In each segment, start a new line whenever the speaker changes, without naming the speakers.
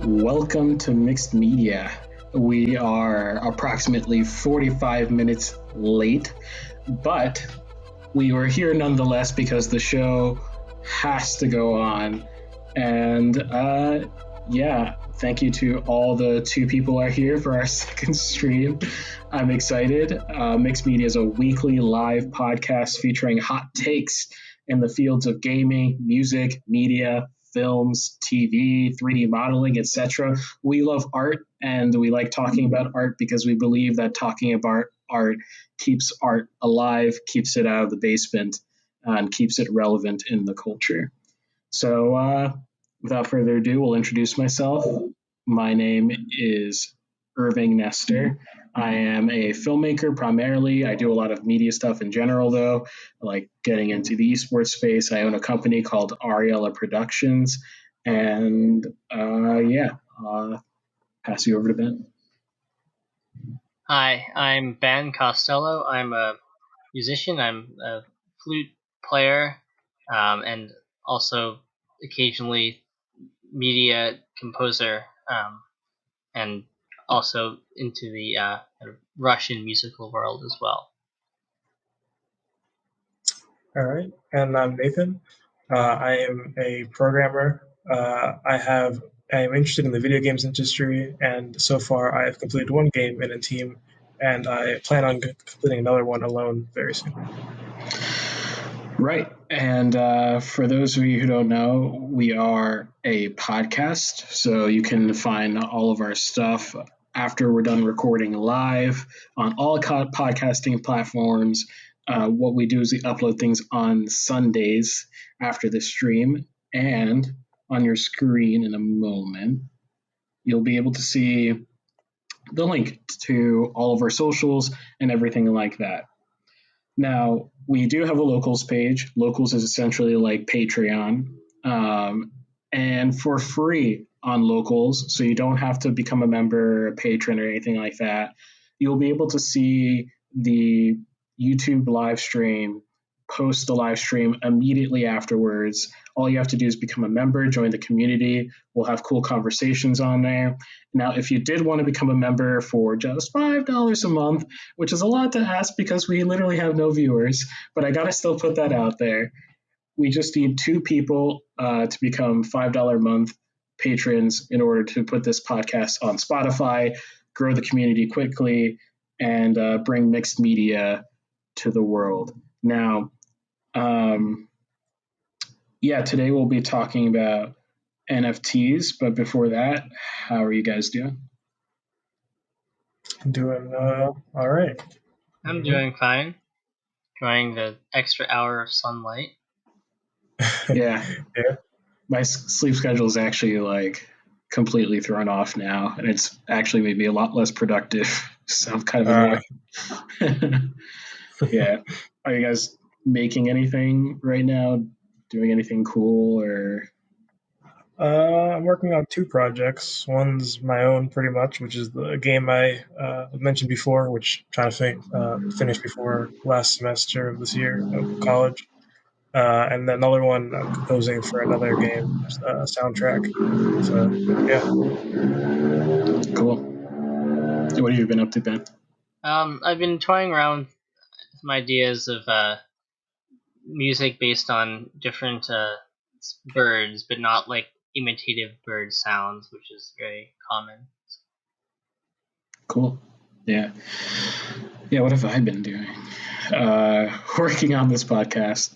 Welcome to Mixed Media. We are approximately 45 minutes late, but we were here nonetheless because the show has to go on. And thank you to all the two people are here for our second stream. I'm excited. Mixed Media is a weekly live podcast featuring hot takes in the fields of gaming, music, media, films, TV, 3D modeling, etc. We love art, and we like talking about art because we believe that talking about art keeps art alive, keeps it out of the basement, and keeps it relevant in the culture. So without further ado, we'll introduce myself. My name is Irving Nestor. I am a filmmaker primarily. I do a lot of media stuff in general, though. I like getting into the esports space. I own a company called Ariella Productions. And pass you over to Ben.
Hi, I'm Ben Costello. I'm a musician. I'm a flute player, and also occasionally media composer, and also into the Russian musical world as well.
All right, and I'm Nathan. I am a programmer. I am interested in the video games industry, and so far I have completed one game in a team, and I plan on completing another one alone very soon.
Right. And for those of you who don't know, we are a podcast. So you can find all of our stuff after we're done recording live on all podcasting platforms. What we do is we upload things on Sundays after the stream. And on your screen in a moment, you'll be able to see the link to all of our socials and everything like that. Now, we do have a locals page. Locals is essentially like Patreon, and for free on locals, so you don't have to become a member, a patron, or anything like that. You'll be able to see the YouTube live stream, post the live stream immediately afterwards. All you have to do is become a member, join the community. We'll have cool conversations on there. Now, if you did want to become a member for just $5 a month, which is a lot to ask because we literally have no viewers, but I got to still put that out there. We just need 2 people to become $5 a month patrons in order to put this podcast on Spotify, grow the community quickly, and bring mixed media to the world. Now, today we'll be talking about NFTs, but before that, how are you guys doing?
Doing all right.
I'm doing fine. Enjoying the extra hour of sunlight.
Yeah. My sleep schedule is actually like completely thrown off now, and it's actually made me a lot less productive. So I'm kind of annoyed. Yeah. Are you guys making anything right now? Doing anything cool or?
I'm working on 2 projects. One's my own, pretty much, which is the game I mentioned before, which I'm trying to finish before last semester of this year of college. And then another one I'm composing for another game, soundtrack. So, yeah.
Cool. What have you been up to, Ben?
I've been toying around with some ideas of music based on different birds, but not like imitative bird sounds, which is very common.
Cool. Yeah. What have I been doing? Working on this podcast,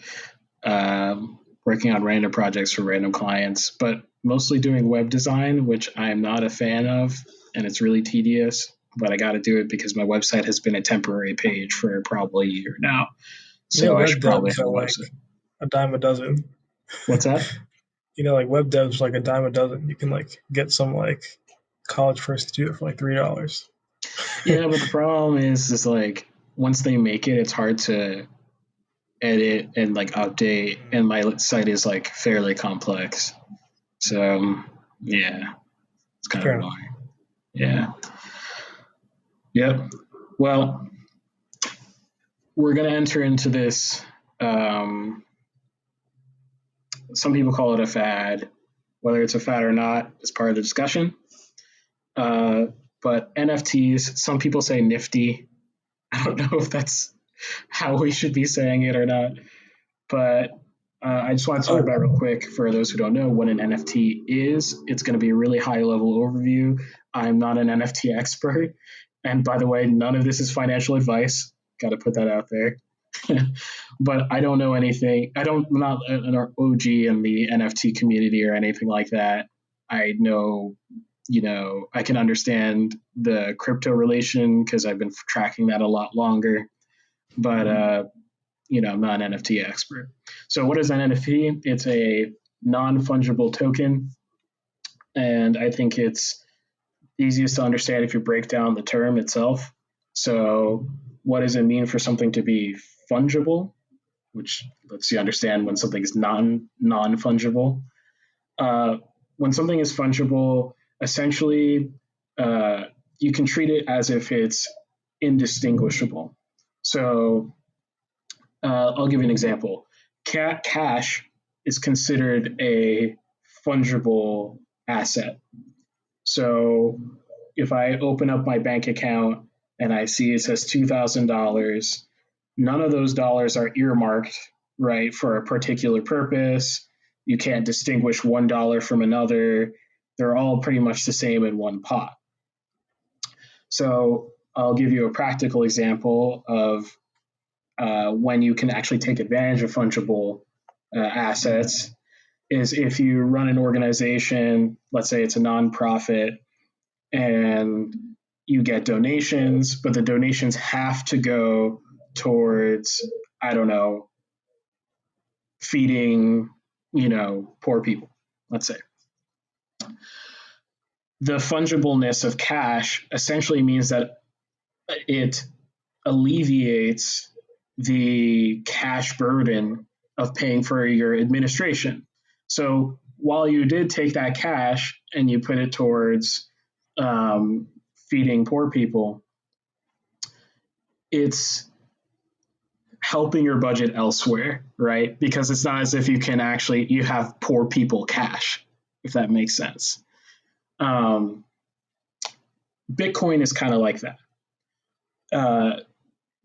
working on random projects for random clients, but mostly doing web design, which I'm not a fan of, and it's really tedious, but I got to do it because my website has been a temporary page for probably a year now. So I should probably have a website.
A dime a dozen.
What's that?
Like web devs like a dime a dozen. You can like get some like college person to do it for like $3.
Yeah, but the problem is like once they make it, it's hard to edit and like update, and my site is like fairly complex. So yeah, it's kind of annoying. Yeah. Yep. Well, we're gonna enter into this. Some people call it a fad. Whether it's a fad or not is part of the discussion. But NFTs, some people say nifty. I don't know if that's how we should be saying it or not. But I just want to talk about real quick for those who don't know what an NFT is. It's going to be a really high level overview. I'm not an NFT expert. And by the way, none of this is financial advice. Got to put that out there. But I don't know anything. I'm not an OG in the NFT community or anything like that. I know, I can understand the crypto relation because I've been tracking that a lot longer. But, I'm not an NFT expert. So what is an NFT? It's a non-fungible token. And I think it's easiest to understand if you break down the term itself. So what does it mean for something to be fungible? Which lets you understand when something is non-fungible. When something is fungible, essentially, you can treat it as if it's indistinguishable. So I'll give you an example. Cash is considered a fungible asset. So if I open up my bank account and I see it says $2,000, none of those dollars are earmarked, right, for a particular purpose. You can't distinguish $1 from another. They're all pretty much the same in one pot. So I'll give you a practical example of when you can actually take advantage of fungible assets is if you run an organization, let's say it's a nonprofit, and you get donations, but the donations have to go towards, feeding, poor people, let's say. The fungibleness of cash essentially means that it alleviates the cash burden of paying for your administration. So while you did take that cash and you put it towards feeding poor people, it's helping your budget elsewhere, right? Because it's not as if you have poor people cash, if that makes sense. Bitcoin is kind of like that.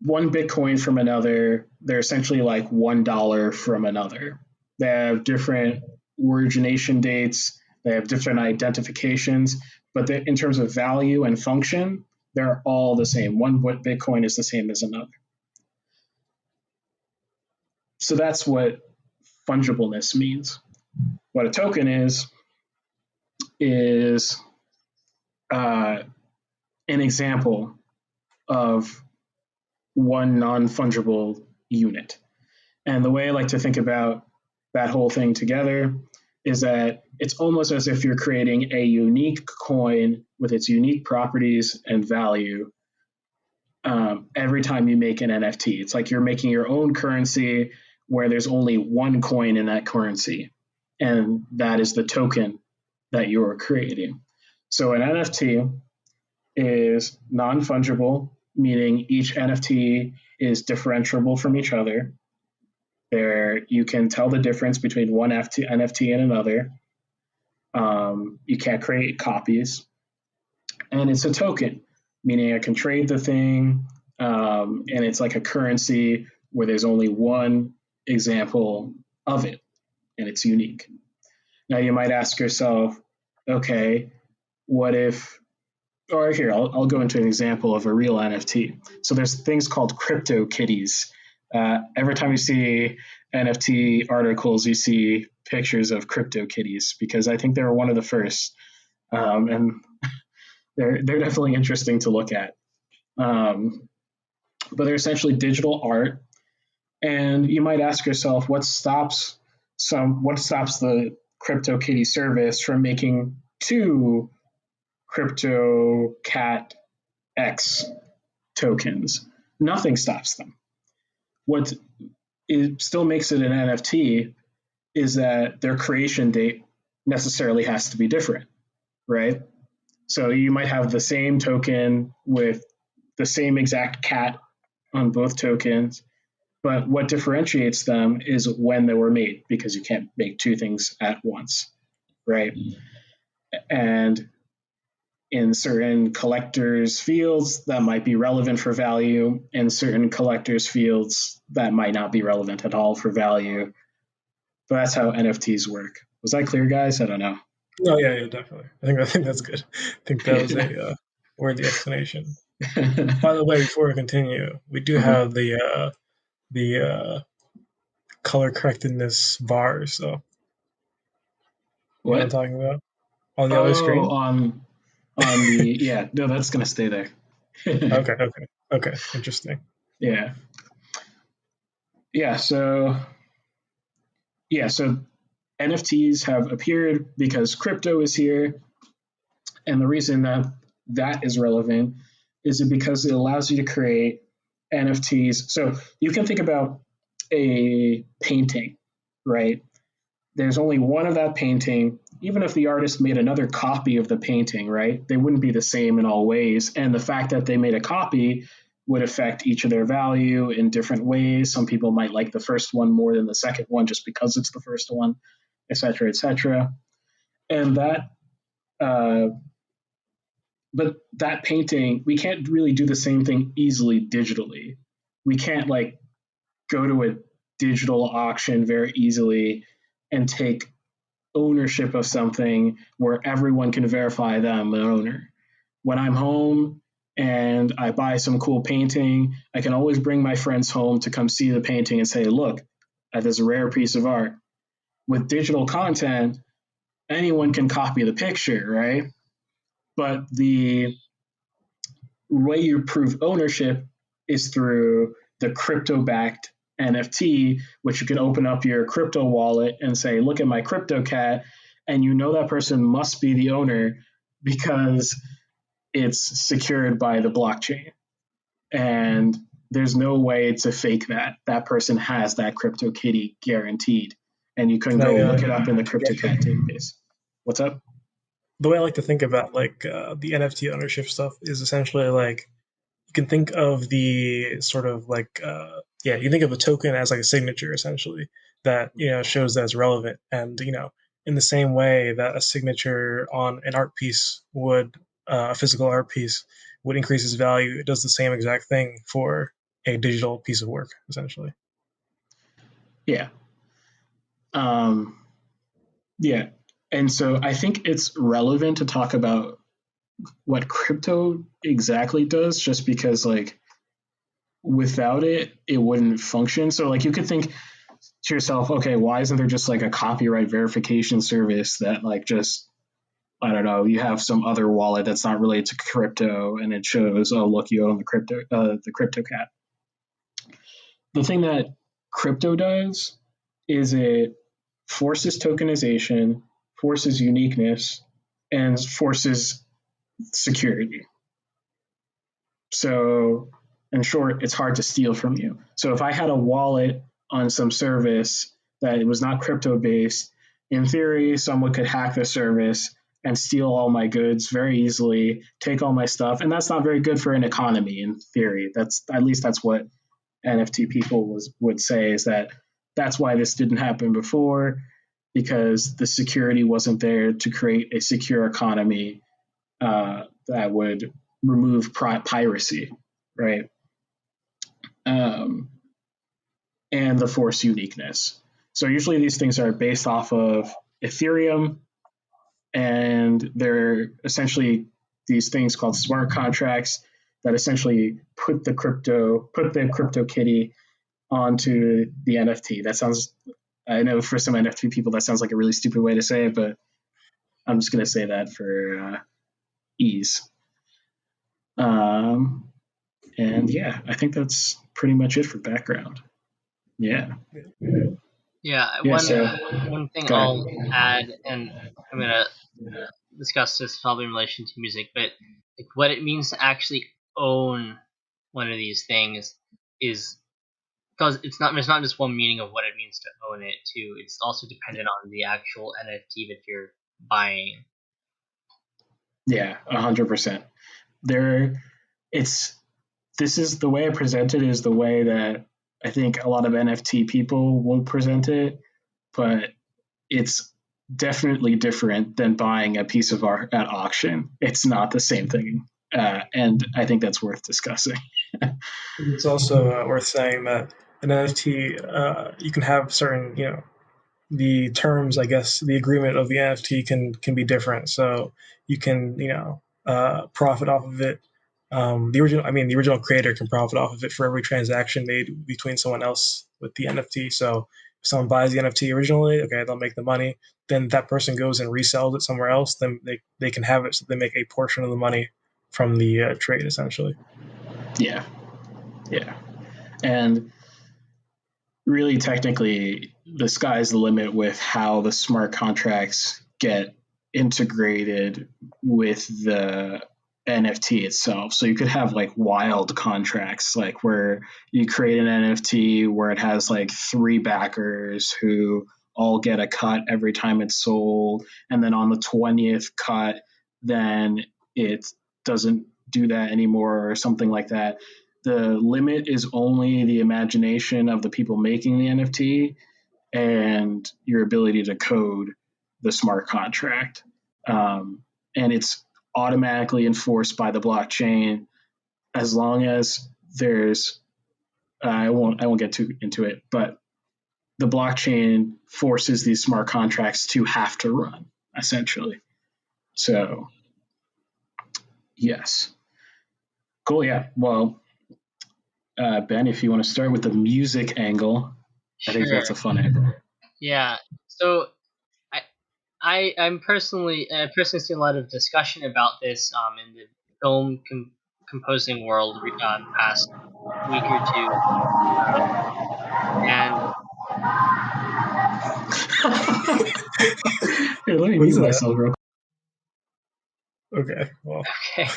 One Bitcoin from another, they're essentially like $1 from another. They have different origination dates, they have different identifications, but in terms of value and function, they're all the same. One Bitcoin is the same as another. So that's what fungibleness means. What a token is an example of one non-fungible unit. And the way I like to think about that whole thing together is that it's almost as if you're creating a unique coin with its unique properties and value every time you make an NFT. It's like you're making your own currency where there's only one coin in that currency, and that is the token that you're creating. So an NFT is non-fungible, meaning each NFT is differentiable from each other. There, you can tell the difference between one NFT and another. You can't create copies. And it's a token, meaning I can trade the thing, and it's like a currency where there's only one example of it, and it's unique. Now you might ask yourself, okay, what if, or here, I'll go into an example of a real NFT. So there's things called crypto kitties. Every time you see NFT articles, you see pictures of crypto kitties because I think they were one of the first, and they're definitely interesting to look at. But they're essentially digital art, and you might ask yourself, what stops the crypto kitty service from making two crypto cat X tokens? Nothing stops them. What still makes it an NFT is that their creation date necessarily has to be different, right? So you might have the same token with the same exact cat on both tokens, but what differentiates them is when they were made, because you can't make two things at once. right? And in certain collectors' fields, that might be relevant for value. In certain collectors' fields, that might not be relevant at all for value. But that's how NFTs work. Was that clear, guys? I don't know.
No, yeah, definitely. I think that's good. I think that was a worthy explanation. By the way, before we continue, we do have the color correctedness bar. So you know what I'm
What?
talking about on the other
Oh,
screen.
on the yeah. No, that's gonna stay there.
Okay. Interesting.
Yeah. Yeah. So NFTs have appeared because crypto is here, and the reason that is relevant is because it allows you to create NFTs. So you can think about a painting, right? There's only one of that painting. Even if the artist made another copy of the painting, right, they wouldn't be the same in all ways. And the fact that they made a copy would affect each of their value in different ways. Some people might like the first one more than the second one just because it's the first one, et cetera, et cetera. And uh, but that painting, we can't really do the same thing easily digitally. We can't like go to a digital auction very easily and take ownership of something where everyone can verify that I'm an owner. When I'm home and I buy some cool painting, I can always bring my friends home to come see the painting and say, look, at this rare piece of art. With digital content, anyone can copy the picture, right? But the way you prove ownership is through the crypto backed NFT, which you can open up your crypto wallet and say, look at my crypto cat. And you know that person must be the owner because it's secured by the blockchain. And there's no way to fake that. That person has that crypto kitty guaranteed. And you can
Can I
go look it up in the crypto
guess?
cat database. What's up?
The way I like to think about like the NFT ownership stuff is essentially like you can think of the sort of like you think of a token as like a signature essentially that shows that it's relevant, and in the same way that a signature on an art piece would a physical art piece would increase its value, it does the same exact thing for a digital piece of work essentially.
Yeah. Um, yeah. And so I think it's relevant to talk about what crypto exactly does, just because like without it, it wouldn't function. So like you could think to yourself, okay, why isn't there just like a copyright verification service that like just I don't know, you have some other wallet that's not related to crypto and it shows, oh look, you own the crypto cat. The thing that crypto does is it forces tokenization, forces uniqueness, and forces security. So, in short, it's hard to steal from you. So, if I had a wallet on some service that it was not crypto based, in theory, someone could hack the service and steal all my goods very easily, take all my stuff, and that's not very good for an economy. In theory, that's at least that's what NFT people would say is that that's why this didn't happen before, because the security wasn't there to create a secure economy that would remove piracy, right? Um, and the force uniqueness. So usually these things are based off of Ethereum, and they're essentially these things called smart contracts that essentially put the crypto kitty onto the NFT. That sounds, I know for some NFT people that sounds like a really stupid way to say it, but I'm just going to say that for ease. And yeah, I think that's pretty much it for background. Yeah.
Yeah,
Yeah. So
one thing
go ahead.
I'll add, and I'm gonna discuss this probably in relation to music, but like what it means to actually own one of these things is because it's not just one meaning of what it means to own it too. It's also dependent on the actual NFT that you're buying.
Yeah, 100%. There, it's this is the way I present it is the way that I think a lot of NFT people will present it, but it's definitely different than buying a piece of art at auction. It's not the same thing. And I think that's worth discussing.
It's also worth saying that an NFT, you can have certain, the terms, I guess, the agreement of the NFT can be different. So you can, profit off of it. The original creator can profit off of it for every transaction made between someone else with the NFT. So if someone buys the NFT originally, okay, they'll make the money. Then that person goes and resells it somewhere else. Then they can have it, so they make a portion of the money from the trade, essentially.
Yeah. And really, technically, the sky's the limit with how the smart contracts get integrated with the NFT itself. So you could have like wild contracts, like where you create an NFT where it has like 3 backers who all get a cut every time it's sold. And then on the 20th cut, then it doesn't do that anymore or something like that. The limit is only the imagination of the people making the NFT and your ability to code the smart contract. And it's automatically enforced by the blockchain as long as there's I won't get too into it, but the blockchain forces these smart contracts to have to run essentially. So yes, cool. Yeah. Well, Ben, if you want to start with the music angle, I think that's a fun angle.
Yeah. So I'm personally seen a lot of discussion about this in the film composing world past week or two, and
Here, let me mute myself real
quick. Okay. Well.
Okay.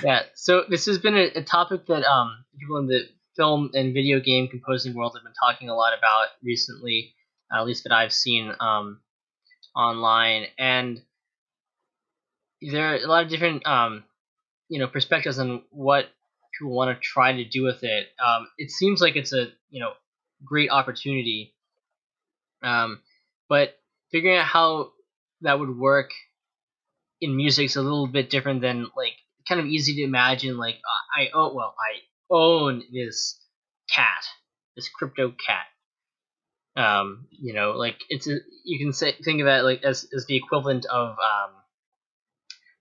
Yeah. So this has been a topic that people in the film and video game composing world have been talking a lot about recently, at least that I've seen online, and there are a lot of different perspectives on what people want to try to do with it. It seems like it's a great opportunity, but figuring out how that would work in music is a little bit different than like kind of easy to imagine. Like I own this cat, this crypto cat. Like you can think of it like as the equivalent of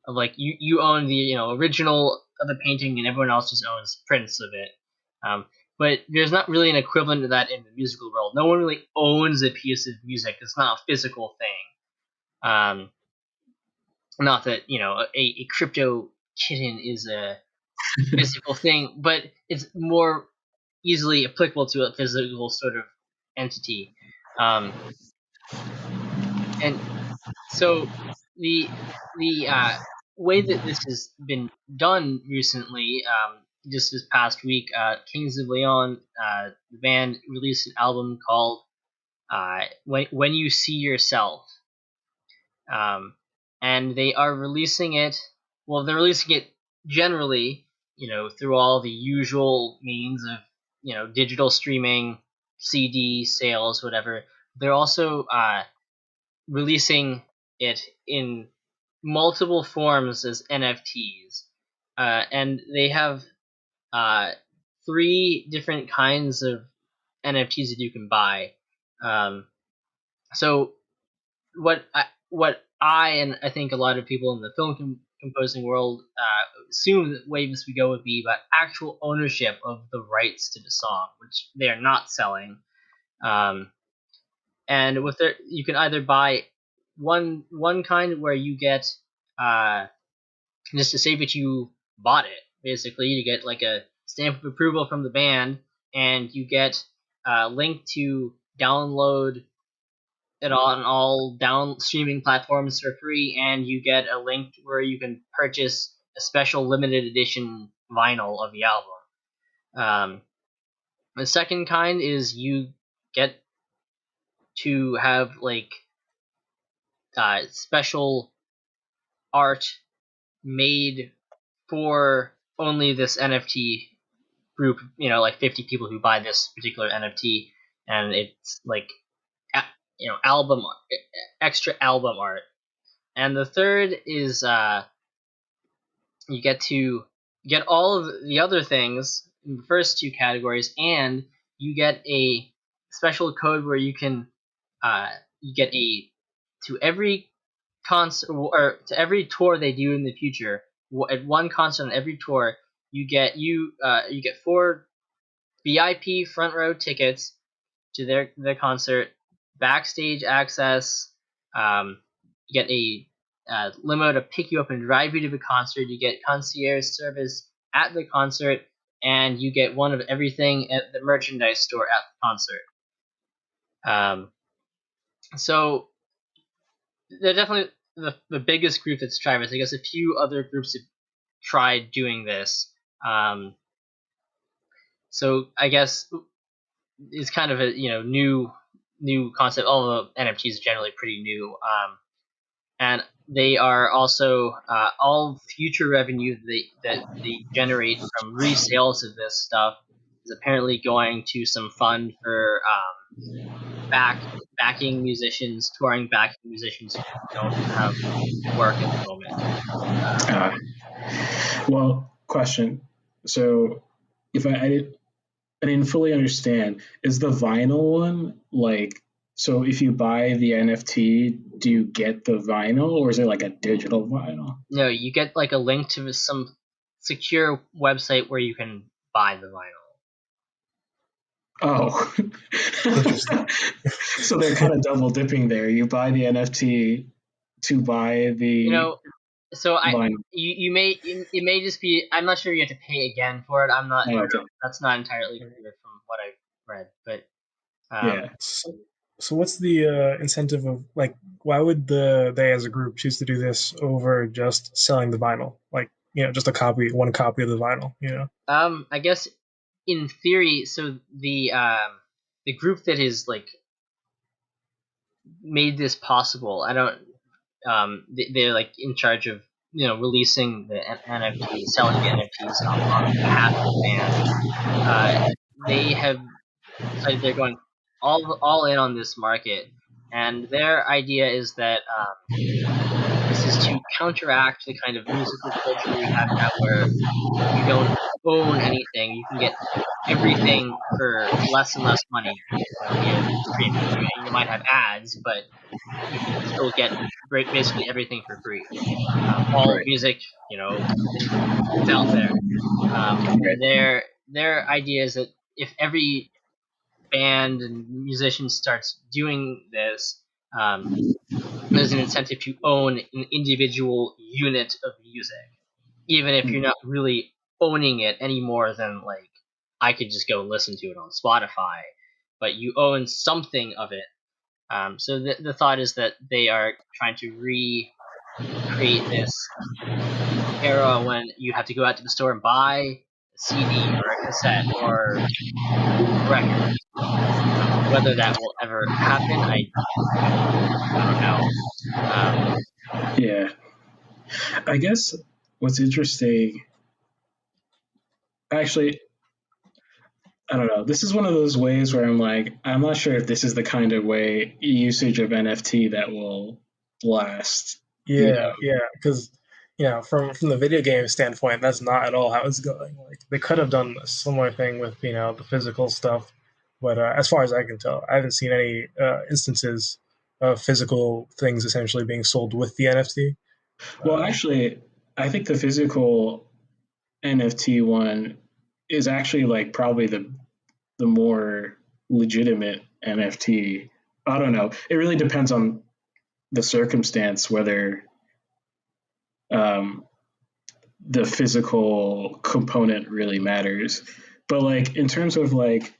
like you own the original of the painting and everyone else just owns prints of it. But there's not really an equivalent to that in the musical world. No one really owns a piece of music. It's not a physical thing. Not that a crypto kitten is a physical thing, but it's more easily applicable to a physical sort of entity. And so the way that this has been done recently, just this past week, Kings of Leon, the band released an album called "When You See Yourself," and they are releasing it. Well, they're releasing it generally, through all the usual means of digital streaming, CD sales, whatever. They're also releasing it in multiple forms as NFTs, and they have 3 different kinds of NFTs that you can buy. So what I and I think a lot of people in the film composing world assume that way this would go would be about actual ownership of the rights to the song, which they are not selling. And with their, you can either buy one kind where you get just to say that you bought it. Basically, you get like a stamp of approval from the band, and you get a link to download it on all down streaming platforms for free, and you get a link where you can purchase a special limited edition vinyl of the album. The second kind is you get to have like special art made for only this NFT group, like 50 people who buy this particular NFT, and it's like extra album art. And the third is you get all of the other things in the first two categories, and you get a special code where you get to every concert or to every tour they do in the future. At one concert on every tour, you get 4 VIP front row tickets to their concert, backstage access. You get a limo to pick you up and drive you to the concert. You get concierge service at the concert, and you get one of everything at the merchandise store at the concert. So they're definitely the biggest group that's tried this. I guess a few other groups have tried doing this. So I guess it's kind of a new concept. Although NFTs are generally pretty new, and they are also all future revenue that they generate from resales of this stuff is apparently going to some fund for backing musicians, touring backing musicians who don't have work at the moment.
Well, question. So, if I didn't fully understand, is the vinyl one like? So, if you buy the NFT, do you get the vinyl, or is it like a digital vinyl?
No, you get like a link to some secure website where you can buy the vinyl.
Oh, so they're kind of double dipping there. You buy the NFT to buy the
So
vinyl.
you may it may just be. I'm not sure you have to pay again for it. I'm not.
Oh, okay.
That's not entirely clear from what I've read, but
Yeah.
So what's the incentive of like? Why would they as a group choose to do this over just selling the vinyl? Like just one copy of the vinyl.
I guess in theory, so the group that is like made this possible. I don't. They're like in charge of releasing the NFTs, selling the NFTs on behalf of the band. They have decided they're going all in on this market, and their idea is that this is to counteract the kind of musical culture we have now, where you don't own anything, you can get everything for less and less money via streaming. You might have ads, but you can still get basically everything for free. All music, it's out there. And their idea is that if every band and musician starts doing this, there's an incentive to own an individual unit of music, even if you're not really owning it any more than like I could just go listen to it on Spotify, but you own something of it. So the thought is that they are trying to recreate this era when you have to go out to the store and buy a CD or a cassette or a record. Whether that will ever happen, I don't know.
Yeah. I guess what's interesting, actually, I don't know. This is one of those ways where I'm like, I'm not sure if this is the kind of way usage of NFT that will last.
Yeah, because from the video game standpoint, that's not at all how it's going. Like they could have done a similar thing with the physical stuff, but as far as I can tell, I haven't seen any instances of physical things essentially being sold with the NFT.
Well, actually, I think the physical NFT one is actually like probably the more legitimate NFT. I don't know. It really depends on the circumstance whether the physical component really matters. But like in terms of like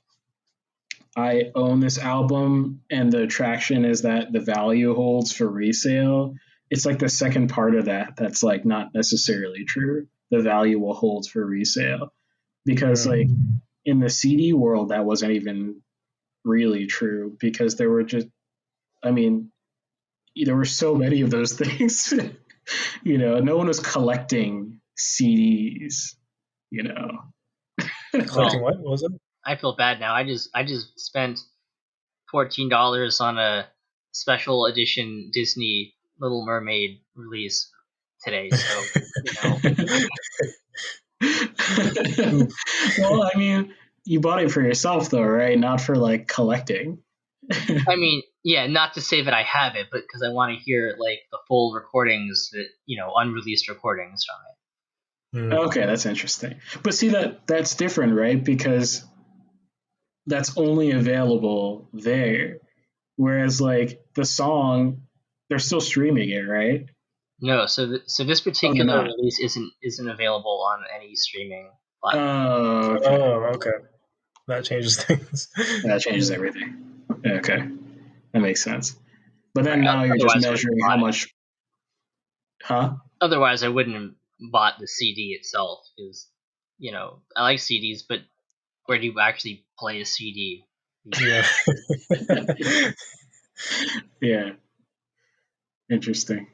I own this album and the attraction is that the value holds for resale, it's like the second part of that that's like not necessarily true. The value will hold for resale. Because like in the CD world that wasn't even really true because there were just there were so many of those things. No one was collecting CDs,
Collecting what was it?
I feel bad now. I just spent $14 on a special edition Disney Little Mermaid release today, so
Well, I mean, you bought it for yourself though, right? Not for like collecting.
I mean, yeah, not to say that I have it, but because I want to hear like the full recordings that unreleased recordings from it.
Okay, that's interesting. But see that's different, right? Because that's only available there. Whereas like the song, they're still streaming it, right?
No, so this particular release isn't available on any streaming platform.
Okay.
That changes things.
That changes everything. Okay, that makes sense. But then now you're just measuring how much. Huh?
Otherwise, I wouldn't have bought the CD itself because I like CDs, but where do you actually play a CD?
Yeah.
Yeah. Interesting.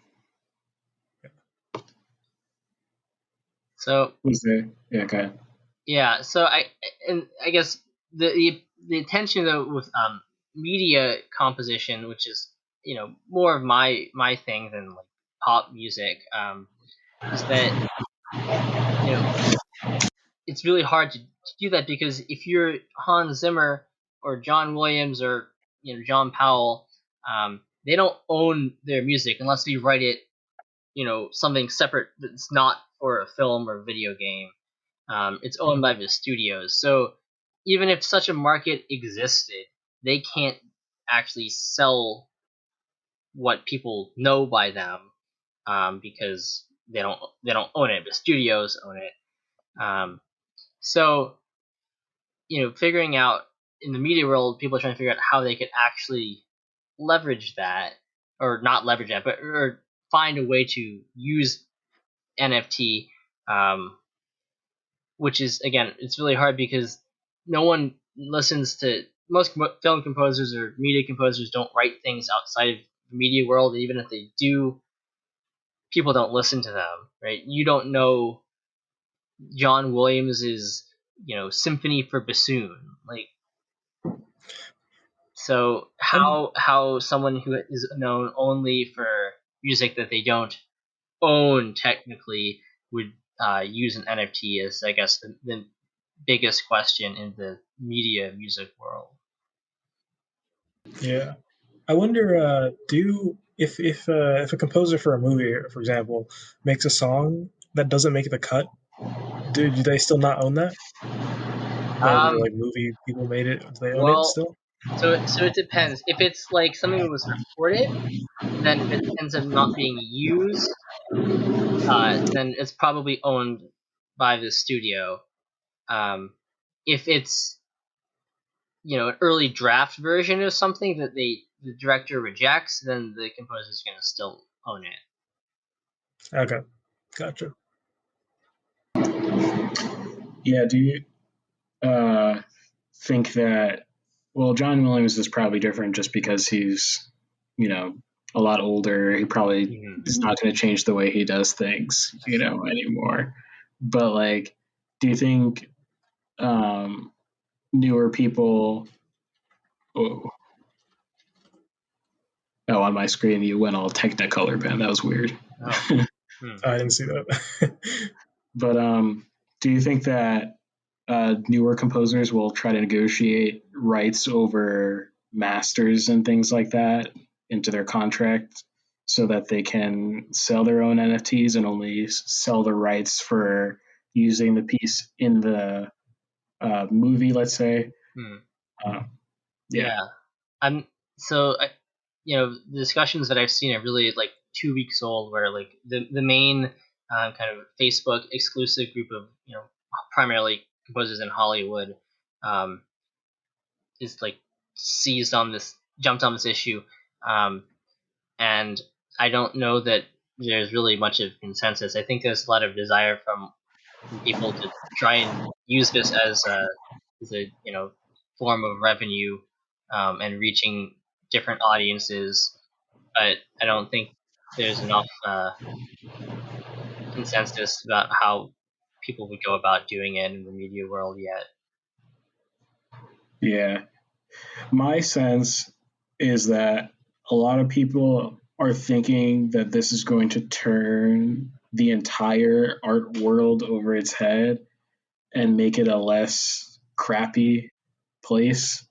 So
yeah, go ahead.
Yeah, so I guess the attention though with media composition, which is more of my thing than like pop music, is that it's really hard to do that because if you're Hans Zimmer or John Williams or John Powell, they don't own their music unless they write it something separate that's not for a film or video game. It's owned by the studios. So even if such a market existed, they can't actually sell what people know by them because they don't own it. The studios own it. So figuring out in the media world, people are trying to figure out how they could actually leverage that, or not leverage that, but or find a way to use NFT. Which is, again, it's really hard because no one listens to most film composers or media composers don't write things outside of the media world. Even if they do, people don't listen to them, right? You don't know John Williams's symphony for bassoon, like. So how someone who is known only for music that they don't own technically would use an NFT is, I guess, the biggest question in the media music world.
Yeah, I wonder, if a composer for a movie, for example, makes a song that doesn't make the cut, do they still not own that? Whatever like movie people made it, do they own it
Well,
still?
so it depends. If it's like something that was recorded, then if it ends up not being used, then it's probably owned by the studio. If it's an early draft version of something that the director rejects, then the composer is going to still own it.
Okay, gotcha.
Yeah, do you think that, well, John Williams is probably different just because he's, a lot older. He probably is not going to change the way he does things, anymore. But like, do you think newer people? Oh, on my screen you went all Technicolor pen. That was weird.
Oh.
I didn't see that.
But do you think that newer composers will try to negotiate rights over masters and things like that into their contract so that they can sell their own NFTs and only sell the rights for using the piece in the movie, let's say?
Yeah. So the discussions that I've seen are really like 2 weeks old, where like the main kind of Facebook exclusive group of primarily composers in Hollywood is like jumped on this issue, and I don't know that there's really much of consensus. I think there's a lot of desire from people to try and use this as a form of revenue and reaching different audiences, but I don't think there's enough consensus about how people would go about doing it in the media world yet.
Yeah. My sense is that a lot of people are thinking that this is going to turn the entire art world over its head and make it a less crappy place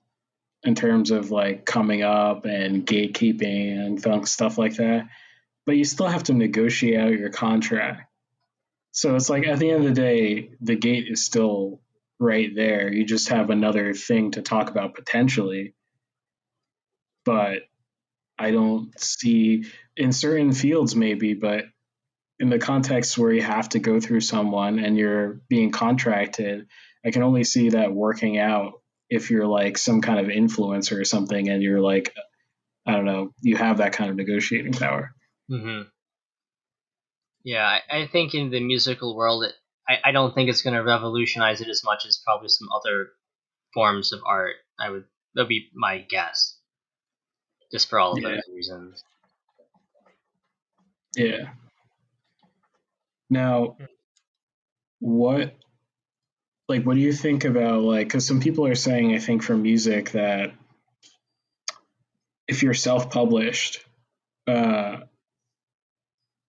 in terms of like coming up and gatekeeping and stuff like that. But you still have to negotiate out your contract. So it's like at the end of the day, the gate is still right there. You just have another thing to talk about potentially. But I don't see in certain fields maybe, but in the context where you have to go through someone and you're being contracted, I can only see that working out if you're like some kind of influencer or something and you're like, I don't know, you have that kind of negotiating power.
Mm-hmm. Yeah, I think in the musical world, I don't think it's going to revolutionize it as much as probably some other forms of art. That'd be my guess, just for all of those reasons.
Yeah. Now, what do you think about like? Because some people are saying, I think, for music that if you're self-published,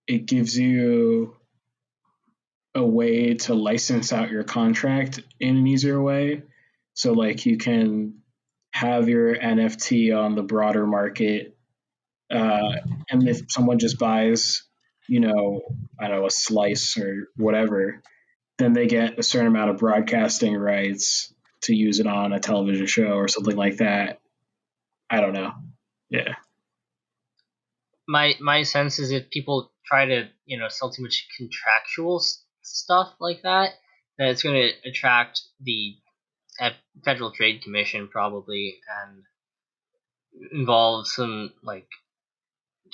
it gives you a way to license out your contract in an easier way. So like you can have your NFT on the broader market, and if someone just buys, I don't know, a slice or whatever, then they get a certain amount of broadcasting rights to use it on a television show or something like that. I don't know. Yeah.
My sense is if people try to sell too much contractual stuff like that it's going to attract the Federal Trade Commission probably and involve some like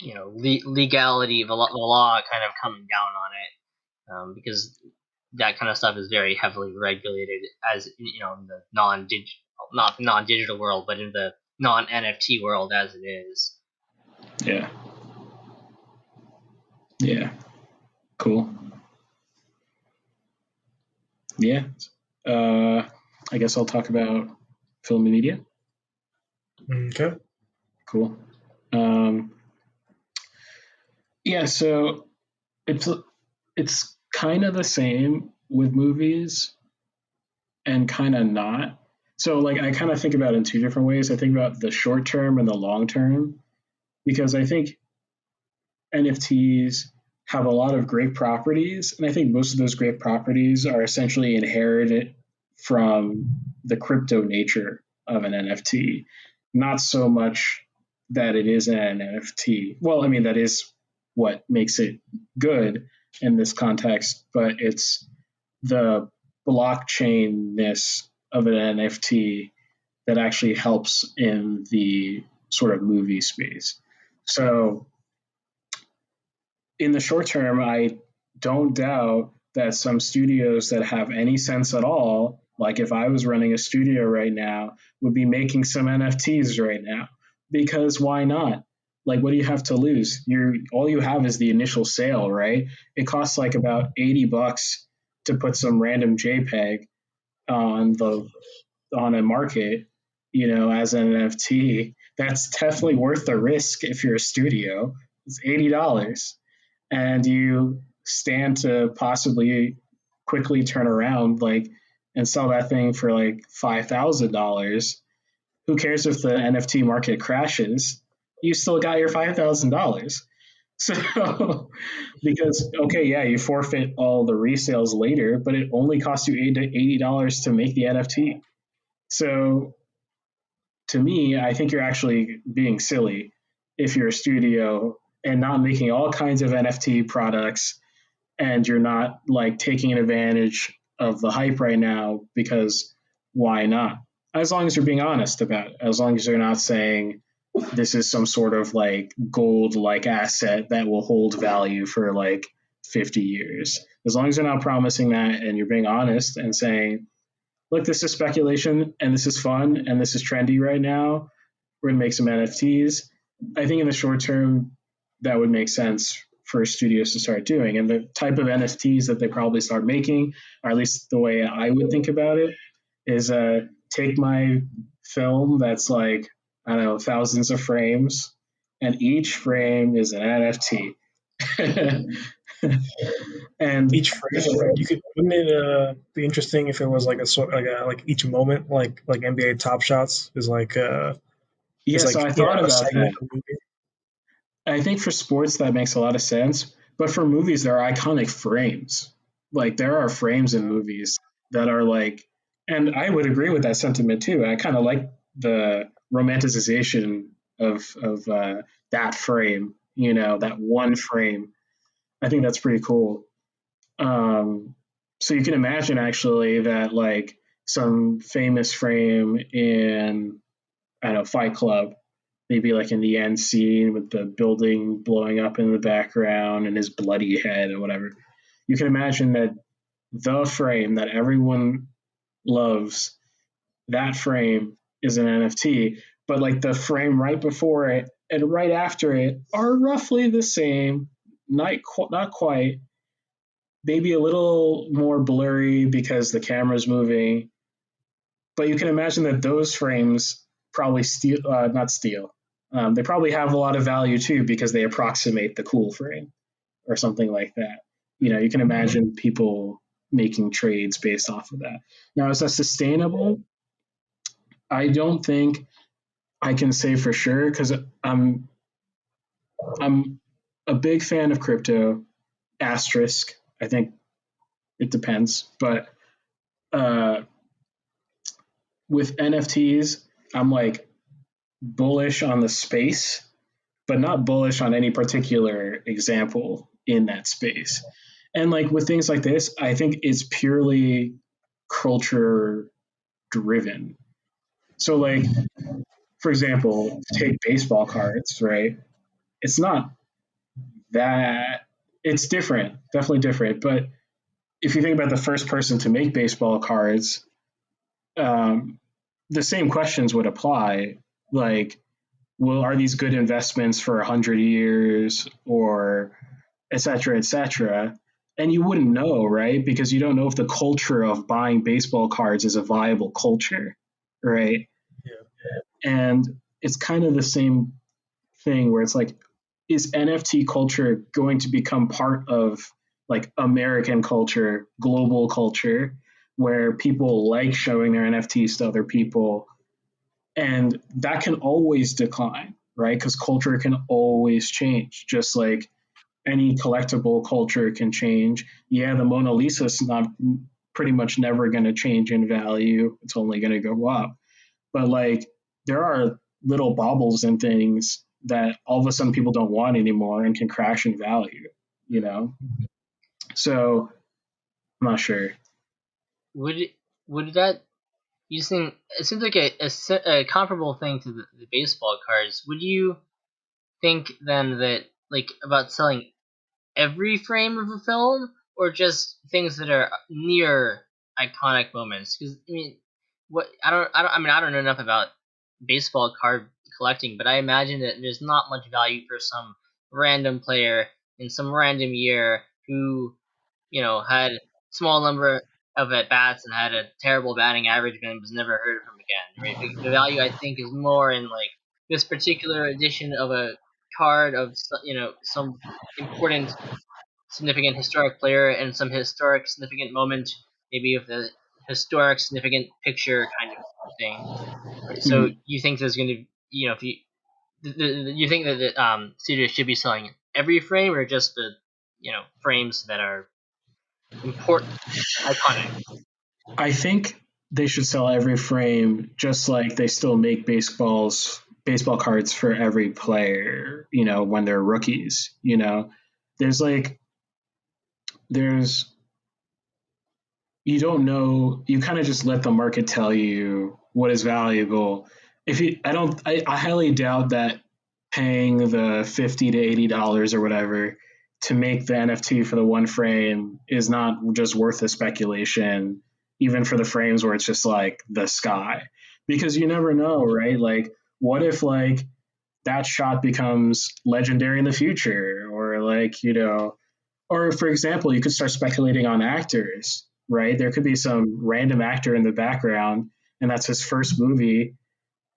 legality of the law kind of coming down on it because that kind of stuff is very heavily regulated as in the not non-digital world but in the non-NFT world as it is.
Yeah. Yeah. Cool. Yeah. I guess I'll talk about film and media.
Okay.
Cool. Yeah, so it's kind of the same with movies and kind of not. So like I kind of think about it in two different ways. I think about the short term and the long term because I think NFTs have a lot of great properties, and I think most of those great properties are essentially inherited from the crypto nature of an NFT, not so much that it is an NFT. Well, I mean, that is what makes it good in this context, but it's the blockchainness of an NFT that actually helps in the sort of movie space. So in the short term, I don't doubt that some studios that have any sense at all, like if I was running a studio right now, would be making some NFTs right now. Because why not? Like, what do you have to lose? All you have is the initial sale, right? It costs like about $80 to put some random JPEG on a market, as an NFT. That's definitely worth the risk if you're a studio. It's $80 and you stand to possibly quickly turn around and sell that thing for like $5,000. Who cares if the NFT market crashes? You still got your $5,000. So, because okay, yeah, you forfeit all the resales later, but it only costs you $80 to make the NFT. So, to me, I think you're actually being silly if you're a studio and not making all kinds of NFT products and you're not like taking advantage of the hype right now because why not? As long as you're being honest about it, as long as you're not saying this is some sort of like gold like asset that will hold value for like 50 years. As long as you're not promising that and you're being honest and saying, look, this is speculation and this is fun and this is trendy right now. We're going to make some NFTs. I think in the short term, that would make sense for studios to start doing. And the type of NFTs that they probably start making, or at least the way I would think about it, is take my film that's like, I don't know, thousands of frames and each frame is an NFT. And
Each frame, you could wouldn't it be interesting if it was like a sort like each moment like NBA Top Shots is
yeah, so
like
I thought
a
about
segment
that.
of the movie.
I think for sports that makes a lot of sense, but for movies there are iconic frames. Like there are frames in movies that are like, and I would agree with that sentiment too. I kind of like the romanticization of that frame. That one frame. I think that's pretty cool. Um, so you can imagine actually that like some famous frame in I don't know Fight Club, maybe like in the end scene with the building blowing up in the background and his bloody head or whatever. You can imagine that the frame that everyone loves, that frame is an NFT, but like the frame right before it and right after it are roughly the same, not quite, maybe a little more blurry because the camera's moving. But you can imagine that those frames probably not steal. They probably have a lot of value too because they approximate the cool frame or something like that. You can imagine people making trades based off of that. Now, is that sustainable? I don't think I can say for sure because I'm a big fan of crypto. Asterisk. I think it depends, but uh, with NFTs, I'm like bullish on the space, but not bullish on any particular example in that space. And like with things like this, I think it's purely culture driven. So like for example, take baseball cards, right? It's not that it's different, definitely different. But if you think about the first person to make baseball cards, um, the same questions would apply. Like, well, are these good investments for 100 years or et cetera, et cetera? And you wouldn't know, right? Because you don't know if the culture of buying baseball cards is a viable culture, right?
Yeah.
And it's kind of the same thing where it's like, is NFT culture going to become part of like American culture, global culture, where people like showing their NFTs to other people? And that can always decline, right? Because culture can always change, just like any collectible culture can change. Yeah, the Mona Lisa is not pretty much never going to change in value. It's only going to go up. But like there are little baubles and things that all of a sudden people don't want anymore and can crash in value, you know? So I'm not sure.
Would would that using it seems like a comparable thing to the baseball cards? Would you think then that like about selling every frame of a film or just things that are near iconic moments? Because I mean, I don't know enough about baseball card collecting, but I imagine that there's not much value for some random player in some random year who had small number of at bats and had a terrible batting average and was never heard from again. Right? The value I think is more in like this particular edition of a card of some important significant historic player and some historic significant moment, maybe of the historic significant picture kind of thing. Right? So
Mhm.
you think there's going to if you think that the studios should be selling every frame or just the frames that are important, iconic?
I think they should sell every frame just like they still make baseball cards for every player, when they're rookies, There's like there's you don't know, you kind of just let the market tell you what is valuable. If you I highly doubt that paying the $50 to $80 or whatever to make the NFT for the one frame is not just worth the speculation, even for the frames where it's just like the sky. Because you never know, right? Like, what if like that shot becomes legendary in the future? Or like, or for example, you could start speculating on actors, right? There could be some random actor in the background, and that's his first movie,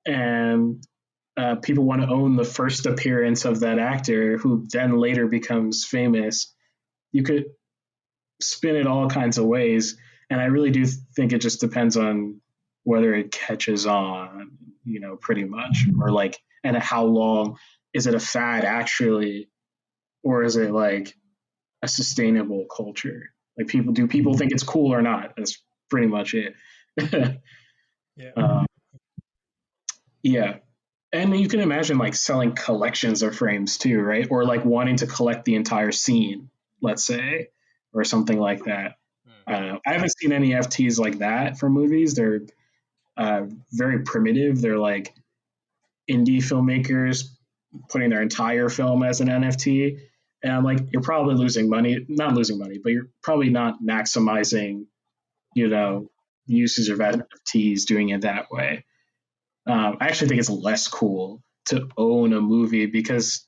and people want to own the first appearance of that actor who then later becomes famous. You could spin it all kinds of ways, and I really do think it just depends on whether it catches on, pretty much, or like, and how long is it a fad actually, or is it like a sustainable culture? Like, people think it's cool or not? That's pretty much it.
Yeah.
Yeah. And you can imagine like selling collections of frames too, right? Or like wanting to collect the entire scene, let's say, or something like that. I haven't seen any NFTs like that for movies. They're very primitive. They're like indie filmmakers putting their entire film as an NFT. And I'm like, you're probably losing money, not losing money, but you're probably not maximizing, usage of NFTs doing it that way. I actually think it's less cool to own a movie because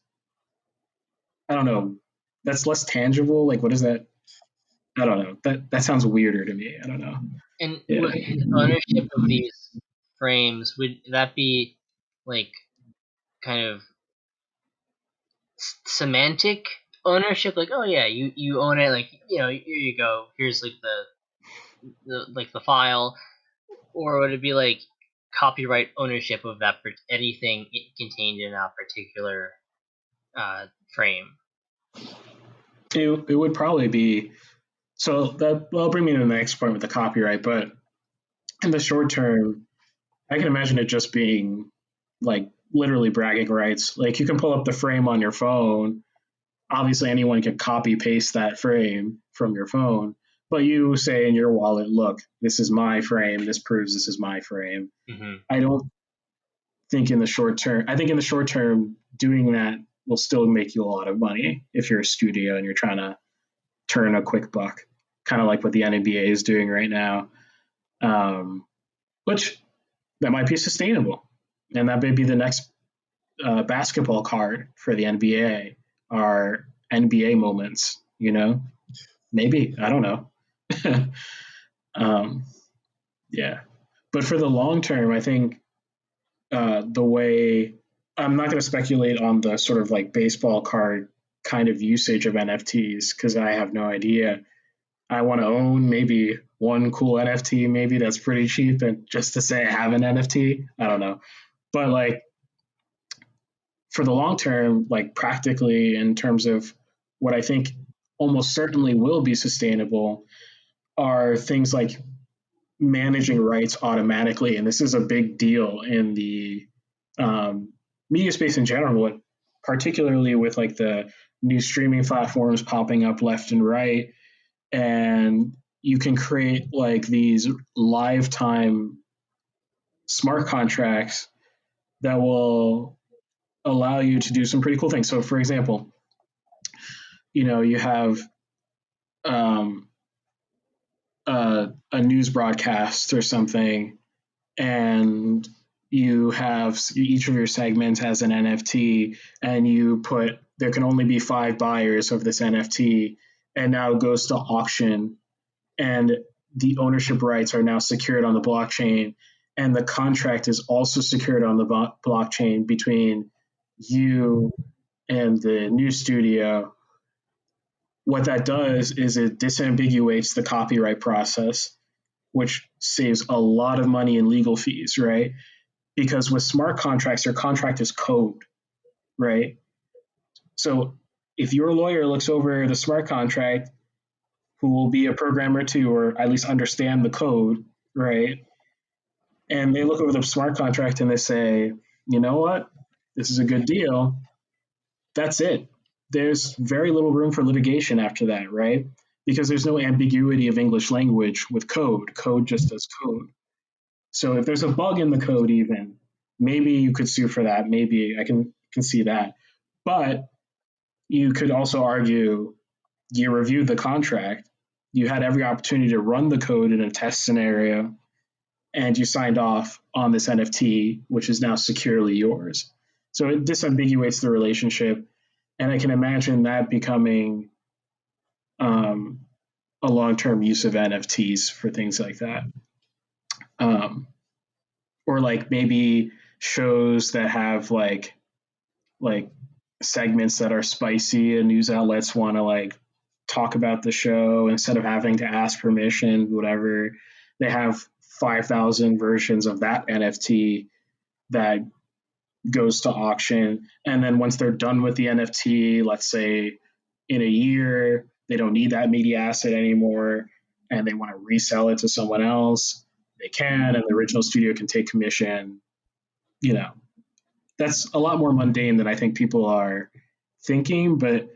I don't know, that's less tangible. Like, what is that? I don't know. That sounds weirder to me. I don't know.
And
Yeah.
ownership of these frames, would that be like kind of semantic ownership? Like, oh yeah, you own it. Like, here you go. Here's like the file. Or would it be like copyright ownership of that anything contained in that particular frame?
It would probably be so that will bring me to the next point with the copyright. But in the short term, I can imagine it just being like literally bragging rights. Like, you can pull up the frame on your phone. Obviously, anyone can copy paste that frame from your phone. But you say in your wallet, look, this is my frame. This proves this is my frame.
Mm-hmm.
I don't think in the short term, I think in the short term, doing that will still make you a lot of money if you're a studio and you're trying to turn a quick buck, kind of like what the NBA is doing right now, which that might be sustainable. And that may be the next basketball card for the NBA, are NBA moments, maybe, I don't know. Yeah. But for the long term, I think the way, I'm not going to speculate on the sort of like baseball card kind of usage of NFTs because I have no idea. I want to own maybe one cool NFT, maybe that's pretty cheap, and just to say I have an NFT, I don't know. But like, for the long term, like practically in terms of what I think almost certainly will be sustainable, are things like managing rights automatically. And this is a big deal in the media space in general, but particularly with like the new streaming platforms popping up left and right. And you can create like these lifetime smart contracts that will allow you to do some pretty cool things. So, for example, you have um, a news broadcast or something, and you have each of your segments has an NFT, and you put there can only be 5 buyers of this NFT, and now it goes to auction, and the ownership rights are now secured on the blockchain, and the contract is also secured on the blockchain between you and the news studio. What that does is it disambiguates the copyright process, which saves a lot of money in legal fees, right? Because with smart contracts, your contract is code, right? So if your lawyer looks over the smart contract, who will be a programmer too, or at least understand the code, right? And they look over the smart contract and they say, you know what? This is a good deal. That's it. There's very little room for litigation after that, right? Because there's no ambiguity of English language with code. Code just does code. So if there's a bug in the code, even maybe you could sue for that. Maybe I can see that. But you could also argue you reviewed the contract, you had every opportunity to run the code in a test scenario, and you signed off on this NFT, which is now securely yours. So it disambiguates the relationship, and I can imagine that becoming a long-term use of NFTs for things like that. Or like maybe shows that have like segments that are spicy and news outlets want to like talk about the show instead of having to ask permission, whatever. They have 5,000 versions of that NFT that goes to auction. And then once they're done with the NFT, let's say in a year, they don't need that media asset anymore and they want to resell it to someone else, they can, and the original studio can take commission. You know, that's a lot more mundane than I think people are thinking, but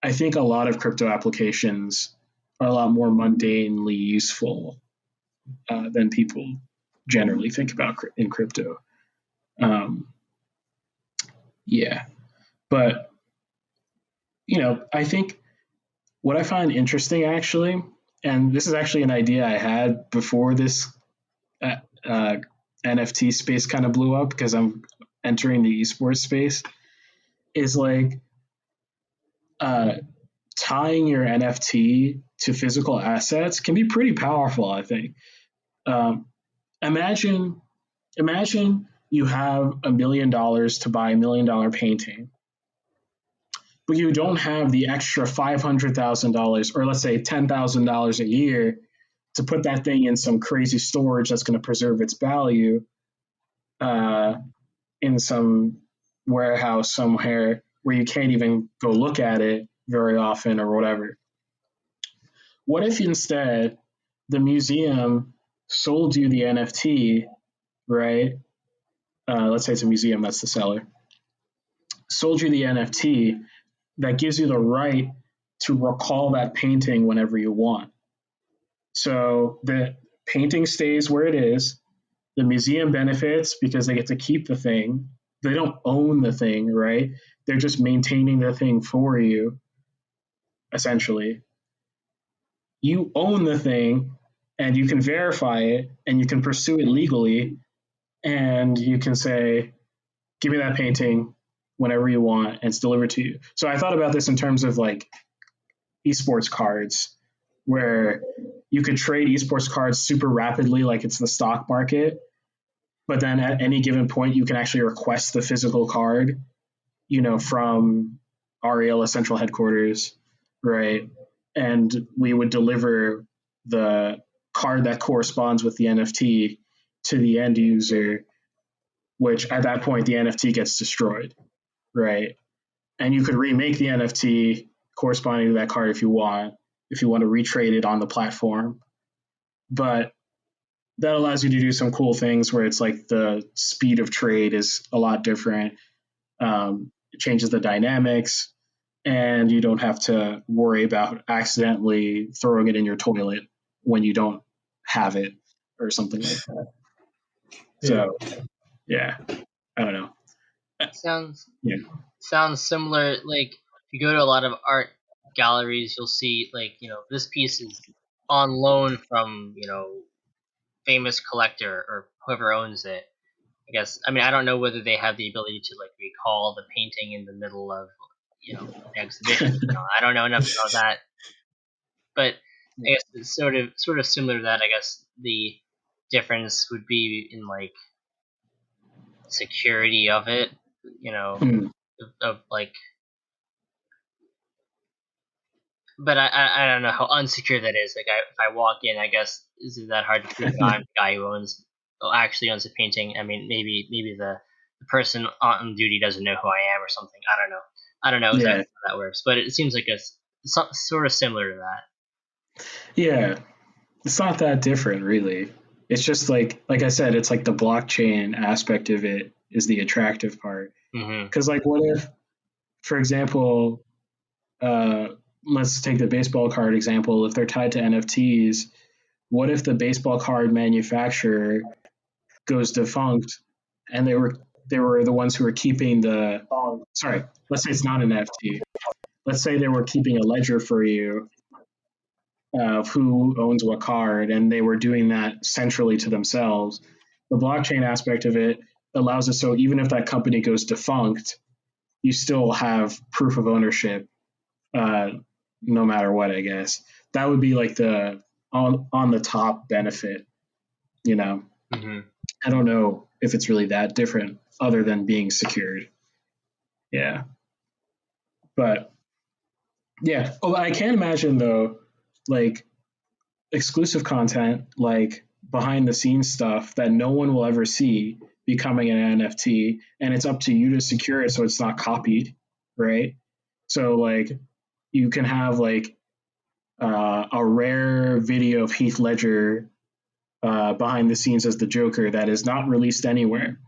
I think a lot of crypto applications are a lot more mundanely useful than people generally think about in crypto. Yeah, but I think what I find interesting actually, and this is actually an idea I had before this NFT space kind of blew up because I'm entering the esports space, is like tying your NFT to physical assets can be pretty powerful, I think. Imagine you have $1 million to buy $1 million painting, but you don't have the extra $500,000 or let's say $10,000 a year to put that thing in some crazy storage that's going to preserve its value in some warehouse somewhere where you can't even go look at it very often or whatever. What if instead the museum sold you the NFT, right? Let's say it's a museum, that's the seller. Sold you the NFT that gives you the right to recall that painting whenever you want. So the painting stays where it is. The museum benefits because they get to keep the thing. They don't own the thing, right? They're just maintaining the thing for you, essentially. You own the thing and you can verify it and you can pursue it legally and you can say, give me that painting whenever you want and it's delivered to you. So I thought about this in terms of like esports cards where you could trade esports cards super rapidly like it's the stock market, but then at any given point you can actually request the physical card, from Ariella central headquarters, right? And we would deliver the card that corresponds with the NFT to the end user, which at that point the NFT gets destroyed, right? And you could remake the NFT corresponding to that card if you want to retrade it on the platform. But that allows you to do some cool things where it's like the speed of trade is a lot different. It changes the dynamics, and you don't have to worry about accidentally throwing it in your toilet when you don't have it or something like that. So, yeah, I don't know.
Sounds similar. Like if you go to a lot of art galleries, you'll see like this piece is on loan from famous collector or whoever owns it. I guess I don't know whether they have the ability to like recall the painting in the middle of an exhibition. I don't know enough about that, but I guess it's sort of similar to that. I guess the difference would be in like security of it, of like. But I don't know how unsecure that is. Like if I walk in, I guess is it that hard to prove that I'm the guy who actually owns a painting? I mean, maybe the person on duty doesn't know who I am or something. I don't know exactly how that works, but it seems like it's sort of similar to that.
Yeah, it's not that different, really. It's just like I said, it's like the blockchain aspect of it is the attractive part. Because like, what if, for example, let's take the baseball card example. If they're tied to NFTs, what if the baseball card manufacturer goes defunct and they were the ones who were keeping the sorry, let's say it's not an NFT. Let's say they were keeping a ledger for you of who owns what card, and they were doing that centrally to themselves. The blockchain aspect of it allows it so even if that company goes defunct, you still have proof of ownership, no matter what. I guess that would be like the on the top benefit. I don't know if it's really that different other than being secured. Yeah. But yeah. Oh, I can imagine though, like exclusive content, like behind the scenes stuff that no one will ever see becoming an NFT, and it's up to you to secure it so it's not copied, right? So like you can have like a rare video of Heath Ledger behind the scenes as the Joker that is not released anywhere.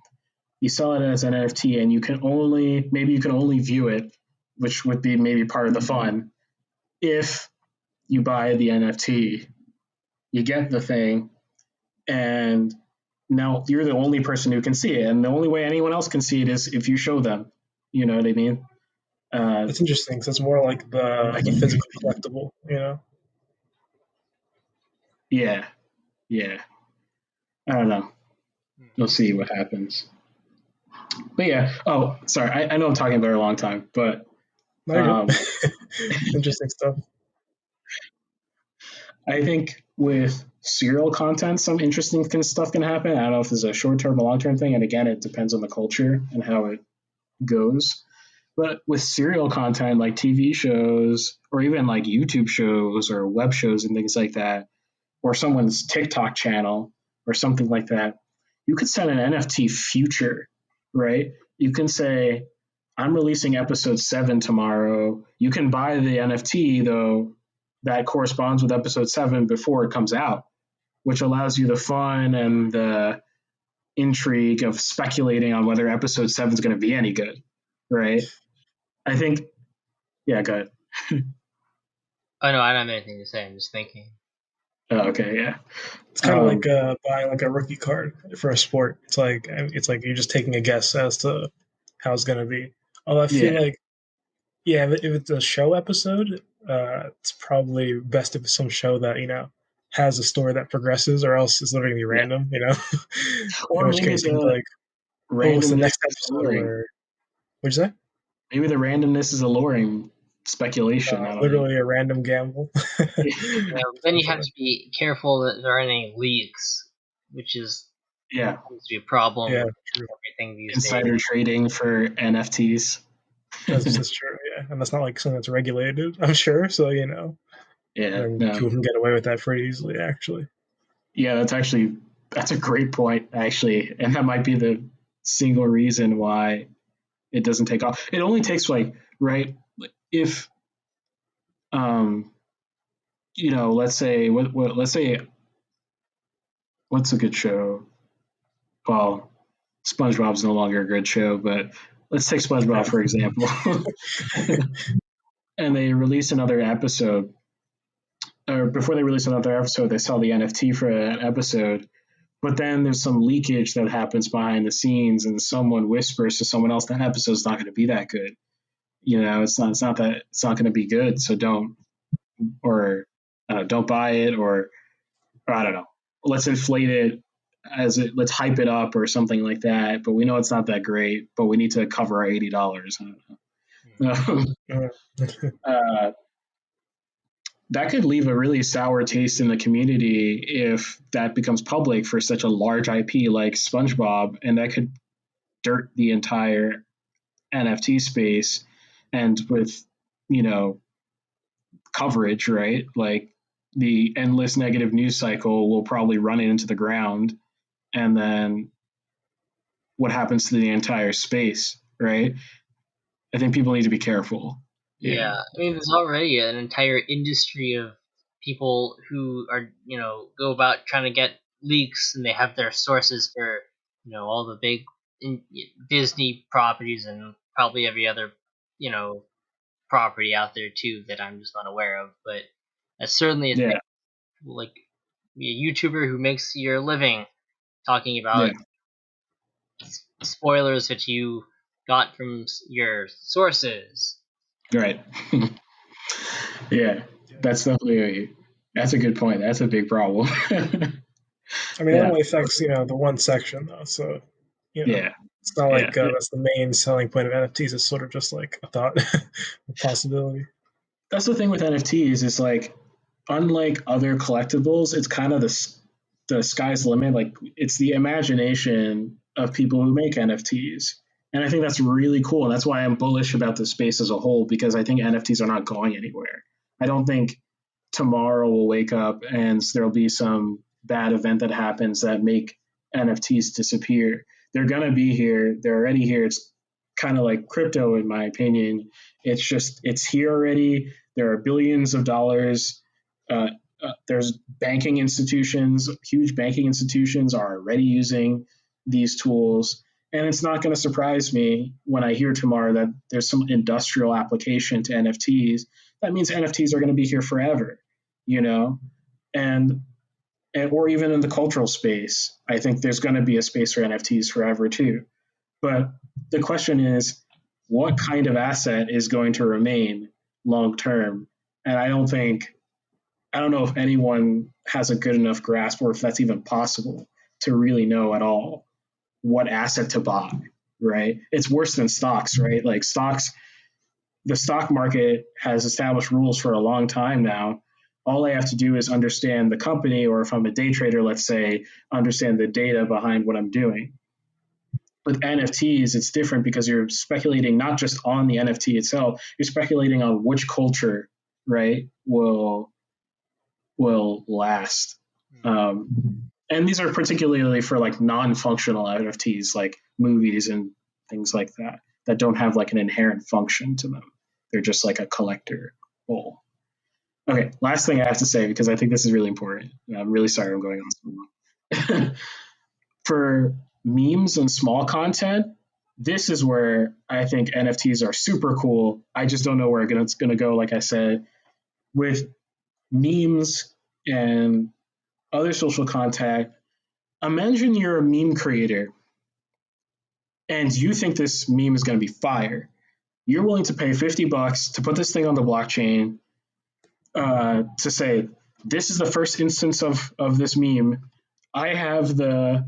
You sell it as an NFT, and you can only view it, which would be maybe part of the fun, if you buy the NFT. You get the thing, and now you're the only person who can see it, and the only way anyone else can see it is if you show them. You know what I mean?
That's interesting because it's more like the physical collectible, you know.
Yeah, yeah. I don't know. We'll see what happens. But yeah. Oh, sorry. I know I'm talking about it a long time, but
Interesting stuff.
I think with serial content, some interesting stuff can happen. I don't know if it's a short term or long term thing, and again, it depends on the culture and how it goes. But with serial content like TV shows or even like YouTube shows or web shows and things like that, or someone's TikTok channel or something like that, you could set an NFT future, right? You can say, I'm releasing episode 7 tomorrow. You can buy the NFT, though, that corresponds with episode 7 before it comes out, which allows you the fun and the intrigue of speculating on whether episode 7 is going to be any good, right? I think, yeah, go ahead.
Oh no, I don't have anything to say. I'm just thinking.
Oh, okay, yeah.
It's kind of like buying like a rookie card for a sport. It's like you're just taking a guess as to how it's gonna be. Although I feel like, yeah, if it's a show episode, it's probably best if it's some show that has a story that progresses, or else it's literally gonna be random.
Or
In which
maybe
case you can be like, oh, what's the next episode? Or what'd you say?
Maybe the randomness is alluring speculation. I don't
Literally a random gamble.
Then you have to be careful that there aren't any leaks, which is
seems
to be a problem with
true.
everything these
Insider
days.
trading for NFTs.
That's true, yeah. And that's not like something that's regulated, I'm sure. So,
Yeah,
people can get away with that pretty easily, actually.
Yeah, that's a great point, actually. And that might be the single reason why it doesn't take off. It only takes if let's say let's say what's a good show? Well, SpongeBob's no longer a good show, but let's take SpongeBob for example. And they release another episode, or before they release another episode, they sell the NFT for an episode. But then there's some leakage that happens behind the scenes, and someone whispers to someone else that episode's not going to be that good. It's not going to be good. So don't buy it, or I don't know. Let's inflate it let's hype it up or something like that. But we know it's not that great. But we need to cover our $80. That could leave a really sour taste in the community if that becomes public for such a large IP like SpongeBob, and that could dirt the entire NFT space. And with coverage, right? Like the endless negative news cycle will probably run it into the ground, and then what happens to the entire space, right? I think people need to be careful.
Yeah, I mean, there's already an entire industry of people who are, go about trying to get leaks, and they have their sources for, all the big Disney properties and probably every other, property out there too that I'm just not aware of. But that's certainly a thing. Like be a YouTuber who makes your living talking about spoilers that you got from your sources.
Right. Yeah, that's that's a good point. That's a big problem.
I mean, it only affects the one section though, so it's not like that's the main selling point of NFTs. It's sort of just like a thought, a possibility.
That's the thing with NFTs is like, unlike other collectibles, it's kind of the sky's the limit. Like it's the imagination of people who make NFTs. And I think that's really cool. And that's why I'm bullish about the space as a whole, because I think NFTs are not going anywhere. I don't think tomorrow we'll wake up and there'll be some bad event that happens that make NFTs disappear. They're going to be here. They're already here. It's kind of like crypto, in my opinion. It's here already. There are billions of dollars. There's banking institutions, huge banking institutions are already using these tools. And it's not going to surprise me when I hear tomorrow that there's some industrial application to NFTs. That means NFTs are going to be here forever, you know? And or even in the cultural space, I think there's going to be a space for NFTs forever too. But the question is, what kind of asset is going to remain long term? And I don't know if anyone has a good enough grasp, or if that's even possible, to really know at all what asset to buy, right? It's worse than stocks, right? Like stocks, the stock market has established rules for a long time now. All I have to do is understand the company, or if I'm a day trader, let's say, understand the data behind what I'm doing. With NFTs, it's different because you're speculating not just on the NFT itself, you're speculating on which culture, right, will last. And these are particularly for like non-functional NFTs, like movies and things like that, that don't have like an inherent function to them. They're just like a collector goal. Okay, last thing I have to say, because I think this is really important. I'm really sorry I'm going on so long. For memes and small content, this is where I think NFTs are super cool. I just don't know where it's going to go, like I said. With memes and other social contact, imagine you're a meme creator and you think this meme is going to be fire. You're willing to pay $50 to put this thing on the blockchain, to say, this is the first instance of this meme. I have the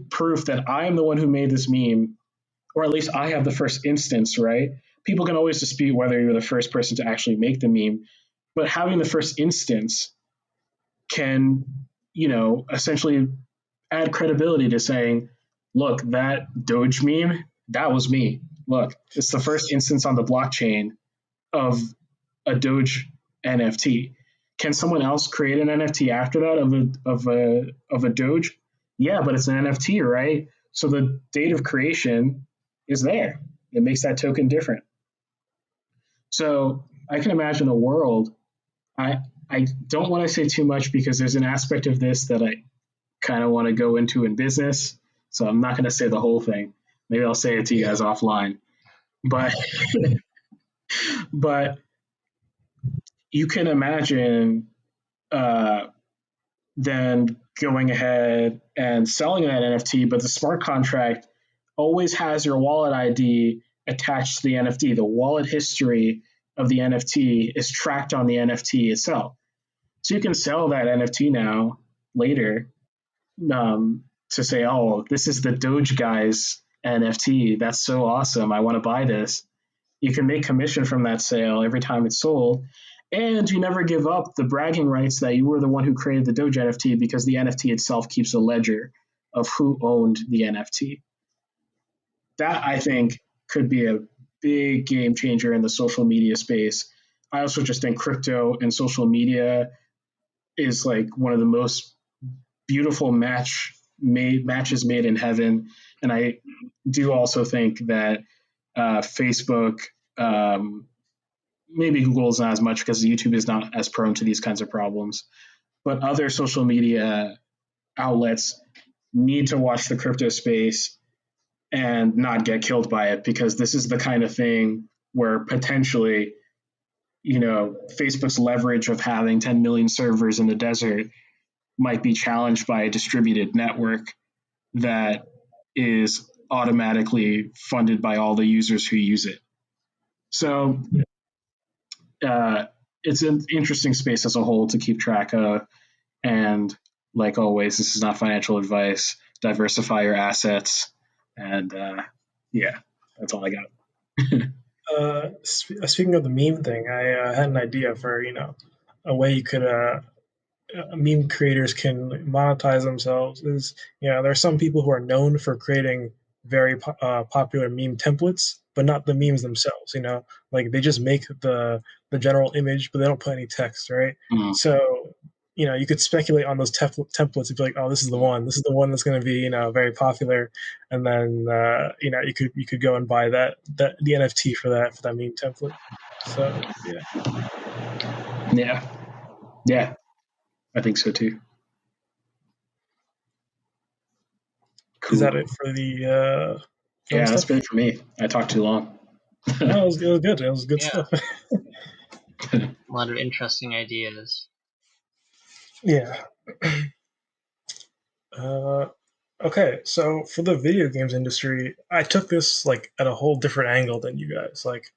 proof that I am the one who made this meme, or at least I have the first instance, right? People can always dispute whether you're the first person to actually make the meme, but having the first instance can, essentially add credibility to saying, look, that Doge meme, that was me. Look, it's the first instance on the blockchain of a Doge NFT. Can someone else create an NFT after that of a Doge? Yeah, but it's an NFT, right? So the date of creation is there. It makes that token different. So I can imagine a world. I don't want to say too much because there's an aspect of this that I kind of want to go into in business. So I'm not going to say the whole thing. Maybe I'll say it to you guys offline. But but you can imagine then going ahead and selling that NFT, but the smart contract always has your wallet ID attached to the NFT. The wallet history of the NFT is tracked on the NFT itself. So you can sell that NFT now, later, to say, oh, this is the Doge guy's NFT. That's so awesome. I want to buy this. You can make commission from that sale every time it's sold. And you never give up the bragging rights that you were the one who created the Doge NFT, because the NFT itself keeps a ledger of who owned the NFT. That, I think, could be a big game changer in the social media space. I also just think crypto and social media is like one of the most beautiful matches made in heaven. And I do also think that Facebook, maybe Google is not as much because YouTube is not as prone to these kinds of problems, but other social media outlets need to watch the crypto space and not get killed by it, because this is the kind of thing where potentially, Facebook's leverage of having 10 million servers in the desert might be challenged by a distributed network that is automatically funded by all the users who use it. So it's an interesting space as a whole to keep track of. And like always, this is not financial advice. Diversify your assets. And yeah, that's all I got.
Speaking of the meme thing, I had an idea for a way you could meme creators can monetize themselves is, there are some people who are known for creating very popular meme templates, but not the memes themselves. Like they just make the general image, but they don't put any text, right?
Mm.
So you could speculate on those templates and be like, oh, this is the one. This is the one that's going to be very popular, and then you could go and buy the NFT for that meme template. So
Yeah, I think so too. Cool.
Is that it for the
yeah,
stuff?
That's been it for me. I talked too long.
No, it was good. It was good stuff.
A lot of interesting ideas.
Yeah. Okay, so for the video games industry, I took this like at a whole different angle than you guys. Like,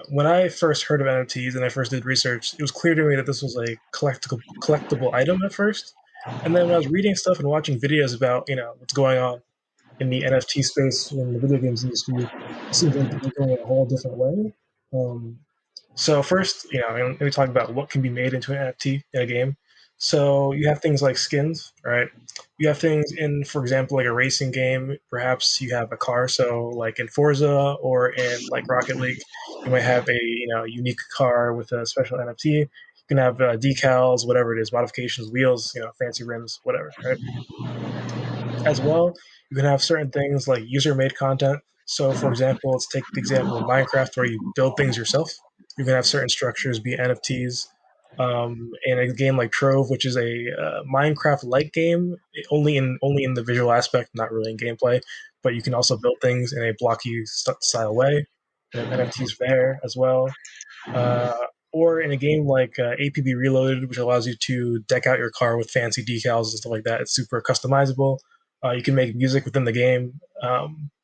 when I first heard of NFTs and I first did research, it was clear to me that this was a collectible item at first. And then when I was reading stuff and watching videos about what's going on in the NFT space in the video games industry, it seems like they're going a whole different way. So first, let me talk about what can be made into an NFT in a game. So you have things like skins, right? You have things in, for example, like a racing game. Perhaps you have a car. So like in Forza or in like Rocket League, you might have a unique car with a special NFT. You can have decals, whatever it is, modifications, wheels, fancy rims, whatever, right? As well, you can have certain things like user-made content. So, for example, let's take the example of Minecraft, where you build things yourself. You can have certain structures be NFTs. In a game like Trove, which is a Minecraft-like game, only in the visual aspect, not really in gameplay, but you can also build things in a blocky style way. You have NFTs there as well. Or in a game like APB Reloaded, which allows you to deck out your car with fancy decals and stuff like that. It's super customizable. You can make music within the game,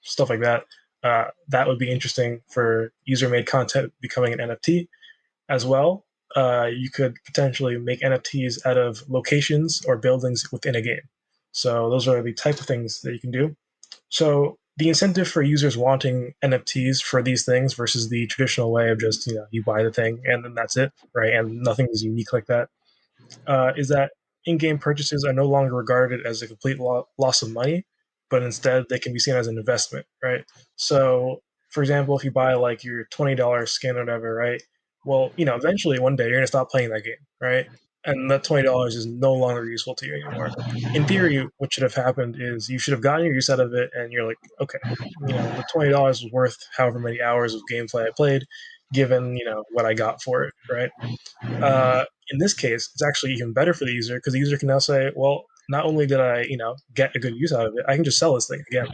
stuff like that. That would be interesting for user-made content becoming an NFT as well. You could potentially make NFTs out of locations or buildings within a game. So those are the type of things that you can do. So the incentive for users wanting NFTs for these things versus the traditional way of just you buy the thing and then that's it, right? And nothing is unique like that. Is that in-game purchases are no longer regarded as a complete loss of money, but instead they can be seen as an investment, right? So, for example, if you buy like your $20 skin or whatever, right? Well, eventually one day you're gonna stop playing that game, right? And that $20 is no longer useful to you anymore. In theory, what should have happened is you should have gotten your use out of it, and you're like, okay, the $20 was worth however many hours of gameplay I played, given what I got for it, right? In this case, it's actually even better for the user because the user can now say, well, not only did I, get a good use out of it, I can just sell this thing again,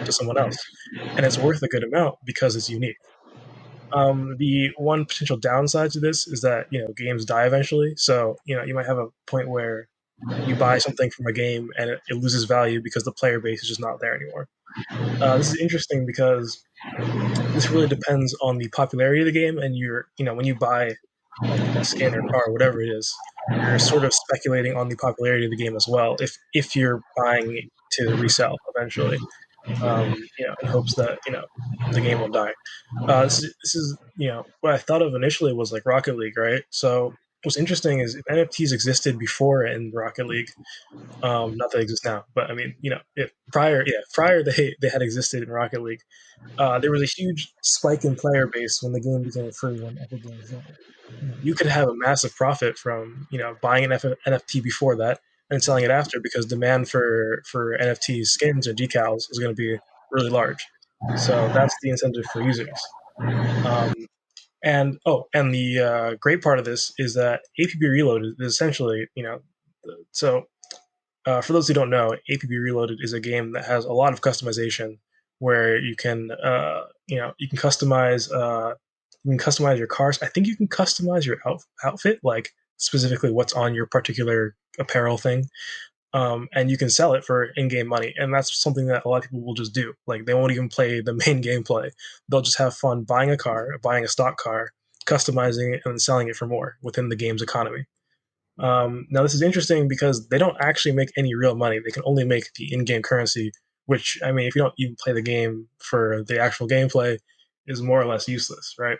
to someone else. And it's worth a good amount because it's unique. The one potential downside to this is that, games die eventually. So, you might have a point where you buy something from a game and it loses value because the player base is just not there anymore. This is interesting because this really depends on the popularity of the game, and when you buy like a skin or car or whatever it is, you're sort of speculating on the popularity of the game as well. If you're buying to resell eventually, in hopes that the game will die. This is what I thought of initially was like Rocket League, right? So what's interesting is if NFTs existed before in Rocket League, not that they exist now, but I mean, if prior they had existed in Rocket League, there was a huge spike in player base when the game became free, when Epic Games Live. You could have a massive profit from buying an NFT before that and selling it after, because demand for NFT skins or decals is going to be really large. So that's the incentive for users. Um, and the great part of this is that APB Reloaded is essentially so for those who don't know, APB Reloaded is a game that has a lot of customization, where you can you can customize your cars. I think you can customize your outfit, like specifically what's on your particular apparel thing, and you can sell it for in-game money. And that's something that a lot of people will just do. Like they won't even play the main gameplay. They'll just have fun buying a car, buying a stock car, customizing it, and then selling it for more within the game's economy. Now, this is interesting because they don't actually make any real money. They can only make the in-game currency, which, I mean, if you don't even play the game for the actual gameplay, is more or less useless, right?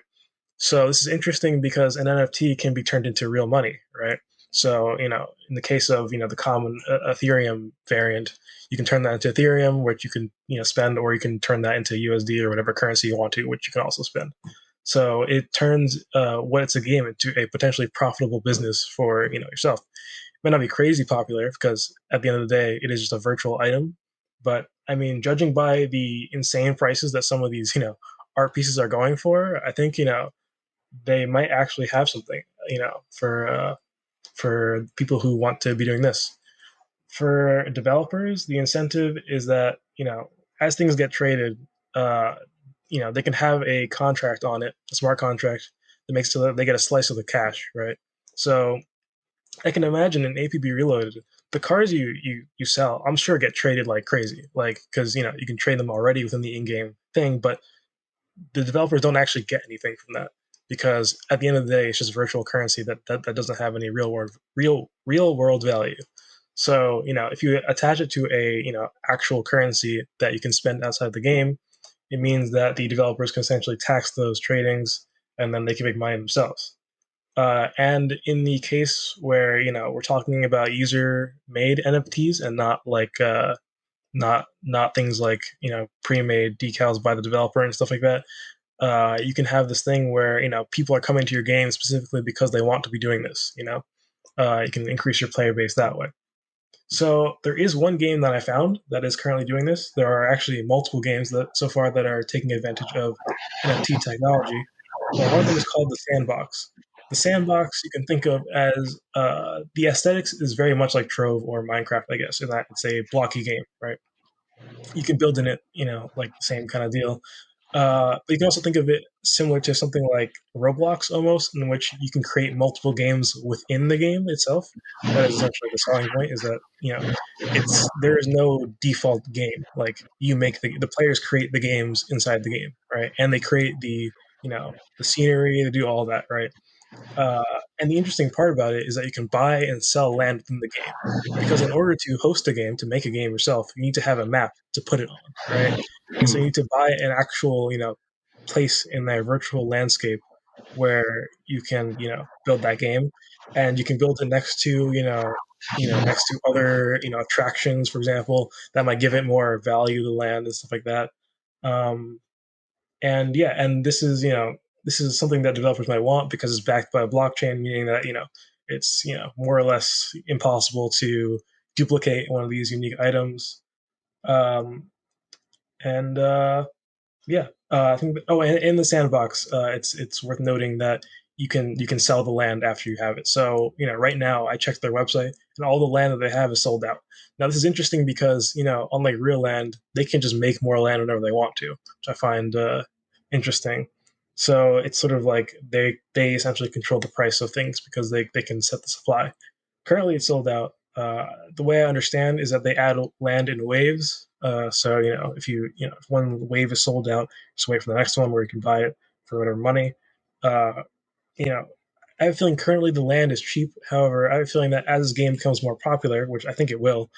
So this is interesting because an NFT can be turned into real money, right? So, in the case of, the common Ethereum variant, you can turn that into Ethereum, which you can, spend, or you can turn that into USD or whatever currency you want to, which you can also spend. So it turns what it's a game into a potentially profitable business for, yourself. It might not be crazy popular because at the end of the day, it is just a virtual item. But I mean, judging by the insane prices that some of these, art pieces are going for, I think, they might actually have something, for people who want to be doing this. For developers, the incentive is that, as things get traded, uh, they can have a contract on it, a smart contract that makes so that they get a slice of the cash, right? So I can imagine in APB Reloaded, the cars you sell, I'm sure get traded like crazy, like because you can trade them already within the in-game thing, but the developers don't actually get anything from that because at the end of the day, it's just virtual currency that doesn't have any real world value. So if you attach it to a actual currency that you can spend outside the game, it means that the developers can essentially tax those tradings and then they can make money themselves. And in the case where we're talking about user-made NFTs and not like not things like pre-made decals by the developer and stuff like that, you can have this thing where people are coming to your game specifically because they want to be doing this. You can increase your player base that way. So there is one game that I found that is currently doing this. There are actually multiple games that so far that are taking advantage of NFT technology. But one of them is called the Sandbox. The Sandbox you can think of as the aesthetics is very much like Trove or Minecraft, I guess, in that it's a blocky game, right? You can build in it, like the same kind of deal. But you can also think of it similar to something like Roblox almost, in which you can create multiple games within the game itself. That is essentially the selling point. Is that there is no default game. Like you make the players create the games inside the game, right? And they create the scenery, they do all that, right? Uh, and the interesting part about it is that you can buy and sell land within the game. Because in order to host a game, to make a game yourself, you need to have a map to put it on, right? And so you need to buy an actual, place in that virtual landscape where you can, build that game, and you can build it next to, next to other, attractions, for example, that might give it more value to land and stuff like that. Um, and yeah, and this is something that developers might want because it's backed by a blockchain, meaning that it's more or less impossible to duplicate one of these unique items. Um, and Yeah, I think. Oh, and in the sandbox, it's worth noting that you can sell the land after you have it. So right now I checked their website, and all the land that they have is sold out. Now this is interesting because unlike real land, they can just make more land whenever they want to, which I find interesting. So it's sort of like they essentially control the price of things because they can set the supply. Currently, it's sold out. The way I understand is that they add land in waves. So if one wave is sold out, just wait for the next one where you can buy it for whatever money. Uh, you know, I have a feeling currently the land is cheap. However, I have a feeling that as this game becomes more popular, which I think it will,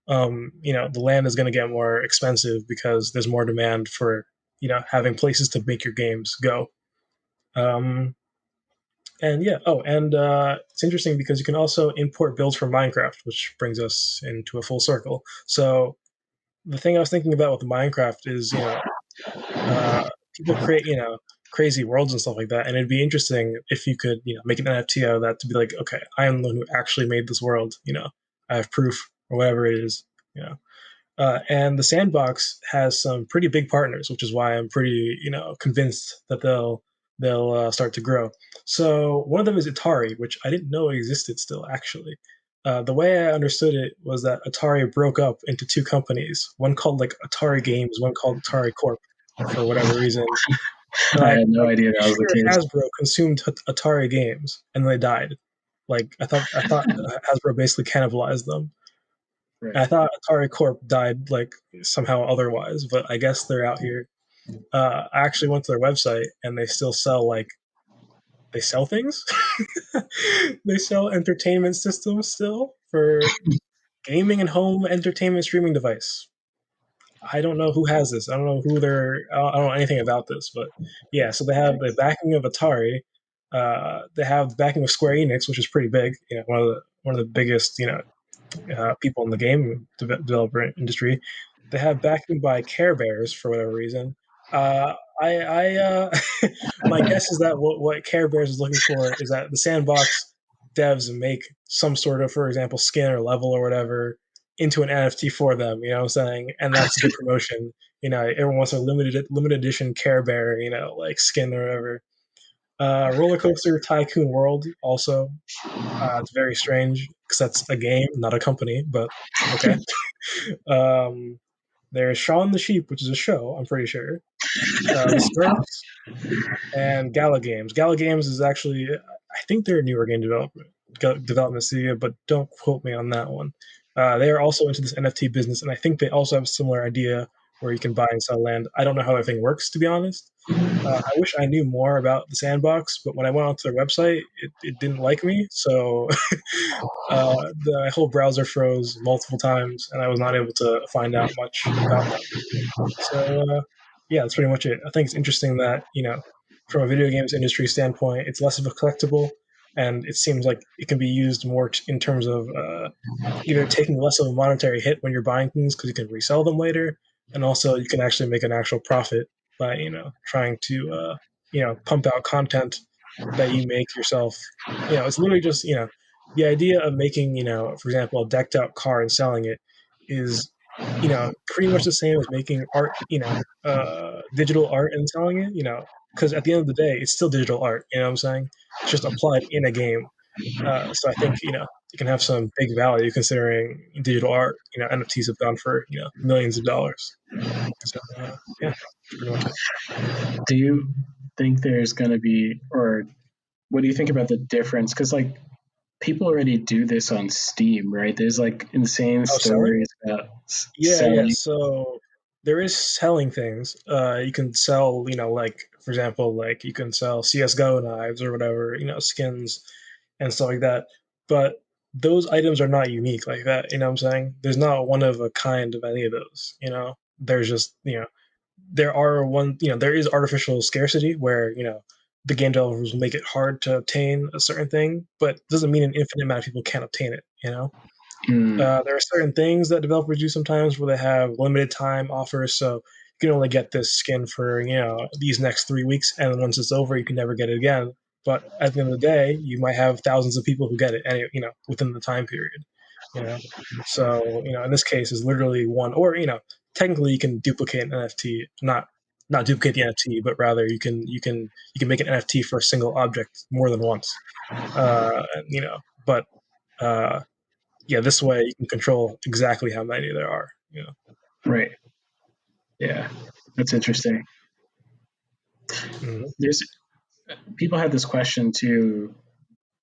the land is going to get more expensive because there's more demand for having places to make your games go. Um, and yeah, and it's interesting because you can also import builds from Minecraft, which brings us into a full circle. So the thing I was thinking about with Minecraft is, people create, crazy worlds and stuff like that, and it'd be interesting if you could, make an NFT out of that to be like, okay, I am the one who actually made this world. I have proof or whatever it is. You know, and the Sandbox has some pretty big partners, which is why I'm pretty, convinced that they'll start to grow. So one of them is Atari, which I didn't know existed still. Actually, the way I understood it was that Atari broke up into two companies, one called like Atari Games, one called Atari Corp, for whatever reason. And
I
I'm
had no idea that was
pretty
the
sure
case.
Hasbro consumed Atari Games and they died. Like I thought Hasbro basically cannibalized them.
Right.
I thought Atari Corp died like somehow otherwise, but I guess they're out here. I actually went to their website and they still sell they sell things. They sell entertainment systems still for gaming and home entertainment streaming device. I don't know who has this. I don't know who they're. I don't know anything about this, but yeah. So they have the backing of Atari. They have the backing of Square Enix, which is pretty big. One of the biggest people in the game developer industry. They have backing by Care Bears for whatever reason. My guess is that what Care Bears is looking for is that the Sandbox devs make some sort of, for example, skin or level or whatever into an NFT for them. You know what I'm saying? And that's good promotion. Everyone wants a limited edition Care Bear, like skin or whatever. Roller Coaster Tycoon World also. It's very strange because that's a game, not a company, but okay. There's Shaun the Sheep, which is a show, I'm pretty sure. The Smurfs and Gala Games. Gala Games is actually, I think they're a newer game development studio, but don't quote me on that one. They are also into this NFT business, and I think they also have a similar idea where you can buy and sell land. I don't know how everything works, to be honest. I wish I knew more about the Sandbox, but when I went onto their website, it didn't like me, so the whole browser froze multiple times, and I was not able to find out much about them. So, yeah, that's pretty much it. I think it's interesting that, from a video games industry standpoint, it's less of a collectible, and it seems like it can be used more in terms of either taking less of a monetary hit when you're buying things because you can resell them later, and also you can actually make an actual profit by, trying to, pump out content that you make yourself. It's literally just, the idea of making, for example, a decked out car and selling it is, pretty much the same as making art, digital art and selling it, because at the end of the day, it's still digital art. You know what I'm saying? It's just applied in a game. So I think, it can have some big value considering digital art. NFTs have gone for, millions of dollars. So, yeah, that's pretty much it.
Do you think there's going to be, or what do you think about the difference? Because like people already do this on Steam, right? There's like insane
Oh, selling?
stories about
Yeah.
selling.
So there is selling things. You can sell, like for example, like you can sell CS:GO knives or whatever, skins and stuff like that. But those items are not unique like that. You know what I'm saying? There's not one of a kind of any of those. There's just there is artificial scarcity where the game developers will make it hard to obtain a certain thing, but it doesn't mean an infinite amount of people can't obtain it. There are certain things that developers do sometimes where they have limited time offers, so you can only get this skin for these next 3 weeks, and once it's over, you can never get it again. But at the end of the day, you might have thousands of people who get it, within the time period. So in this case, is literally one, or technically you can duplicate an NFT, not duplicate the NFT, but rather you can make an NFT for a single object more than once. But yeah, this way you can control exactly how many there are.
Right. Yeah, that's interesting.
Mm-hmm.
There's people had this question too,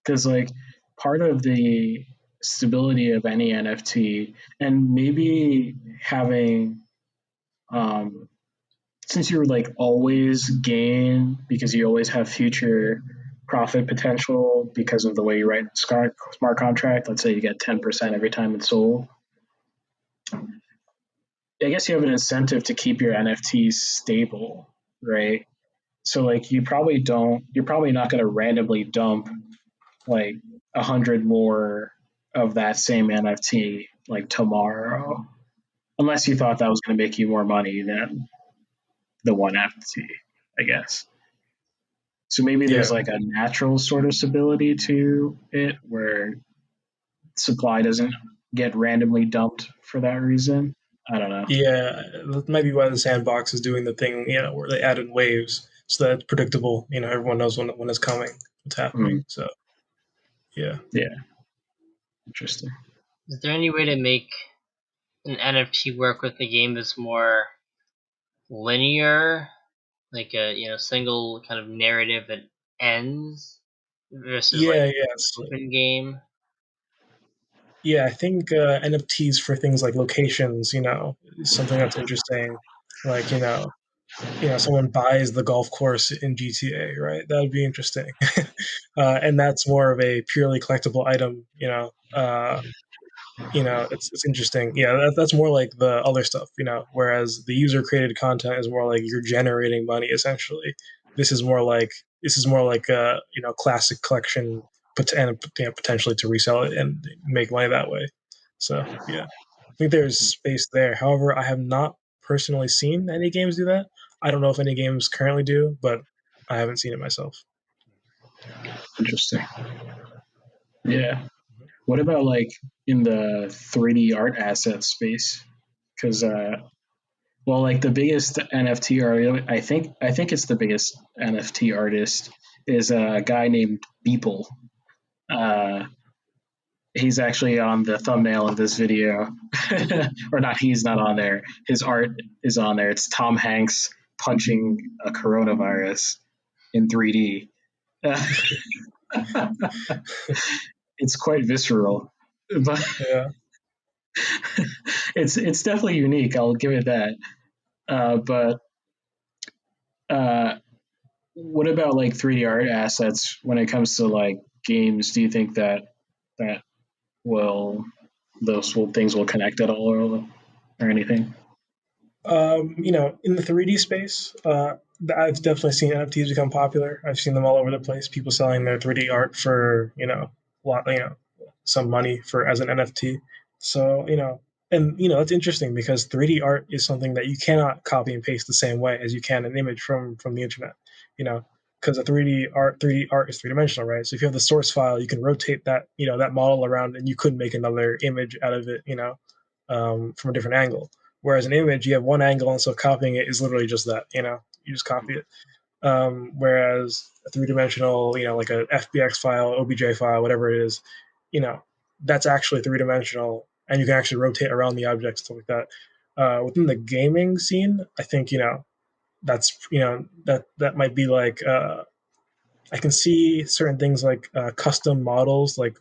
because like part of the stability of any NFT, and maybe having, since you're like always gain because you always have future profit potential because of the way you write smart contract. Let's say you get 10% every time it's sold. I guess you have an incentive to keep your NFTs stable, right? So like you're probably not going to randomly dump like 100 more of that same NFT like tomorrow, unless you thought that was going to make you more money than the one NFT, I guess. So maybe there's
Yeah,
like a natural sort of stability to it where supply doesn't get randomly dumped for that reason. I don't know.
yeah, that might be why the Sandbox is doing the thing, where they add in waves so that it's predictable. Everyone knows when it's coming, what's happening. So yeah.
Yeah, interesting.
Is there any way to make an NFT work with a game that's more linear, like a single kind of narrative that ends versus like
Yeah. So,
open game?
yeah, I think NFTs for things like locations, is something that's interesting. Like, someone buys the golf course in GTA, right? That would be interesting. And that's more of a purely collectible item, it's interesting. Yeah, that's more like the other stuff, whereas the user created content is more like you're generating money essentially. This is more like This is more like a classic collection, and potentially to resell it and make money that way. So yeah, I think there's space there. However, I have not personally seen any games do that. I don't know if any games currently do, but I haven't seen it myself.
Interesting. Yeah. What about like in the 3D art asset space? Because well, like the biggest NFT art, I think it's the biggest NFT artist is a guy named Beeple. Uh, he's actually on the thumbnail of this video, or not. He's not on there. His art is on there. It's Tom Hanks punching a coronavirus in 3D. It's quite visceral, but
Yeah.
it's definitely unique. I'll give it that. But uh, what about like 3D art assets when it comes to like games? Do you think that will things will connect at all or anything?
In the 3D space, I've definitely seen NFTs become popular. I've seen them all over the place. People selling their 3D art for some money for as an NFT. So it's interesting because 3D art is something that you cannot copy and paste the same way as you can an image from the internet. You know, because a 3D art is three dimensional, right? So if you have the source file, you can rotate that model around, and you couldn't make another image out of it. From a different angle. Whereas an image, you have one angle, and so copying it is literally just that. You just copy it. Whereas a three-dimensional, like a FBX file, OBJ file, whatever it is, that's actually three-dimensional, and you can actually rotate around the object, stuff like that. Within the gaming scene, I think that's that might be like I can see certain things like custom models, like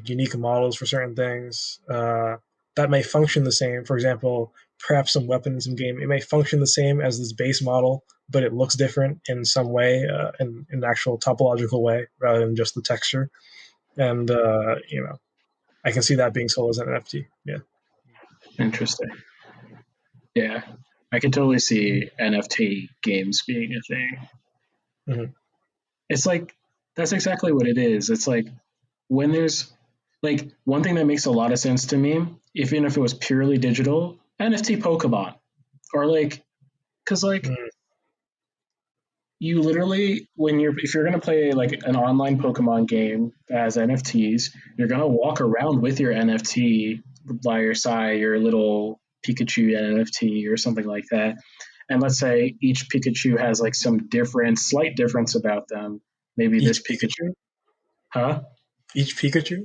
unique models for certain things that may function the same. For example, perhaps some weapons in game, it may function the same as this base model, but it looks different in some way, in an actual topological way, rather than just the texture. And I can see that being sold as an NFT. Yeah.
Interesting. Yeah, I can totally see NFT games being a thing.
Mm-hmm.
It's like that's exactly what it is. It's like when there's like one thing that makes a lot of sense to me, even if it was purely digital, NFT Pokemon, or like because like
Mm-hmm.
you literally when you're if you're gonna play like an online Pokemon game that has NFTs, you're gonna walk around with your NFT by your side, your little Pikachu NFT or something like that. And let's say each Pikachu has like some slight difference about them. Maybe
Each
this Pikachu,
Pikachu?
huh?
Each Pikachu?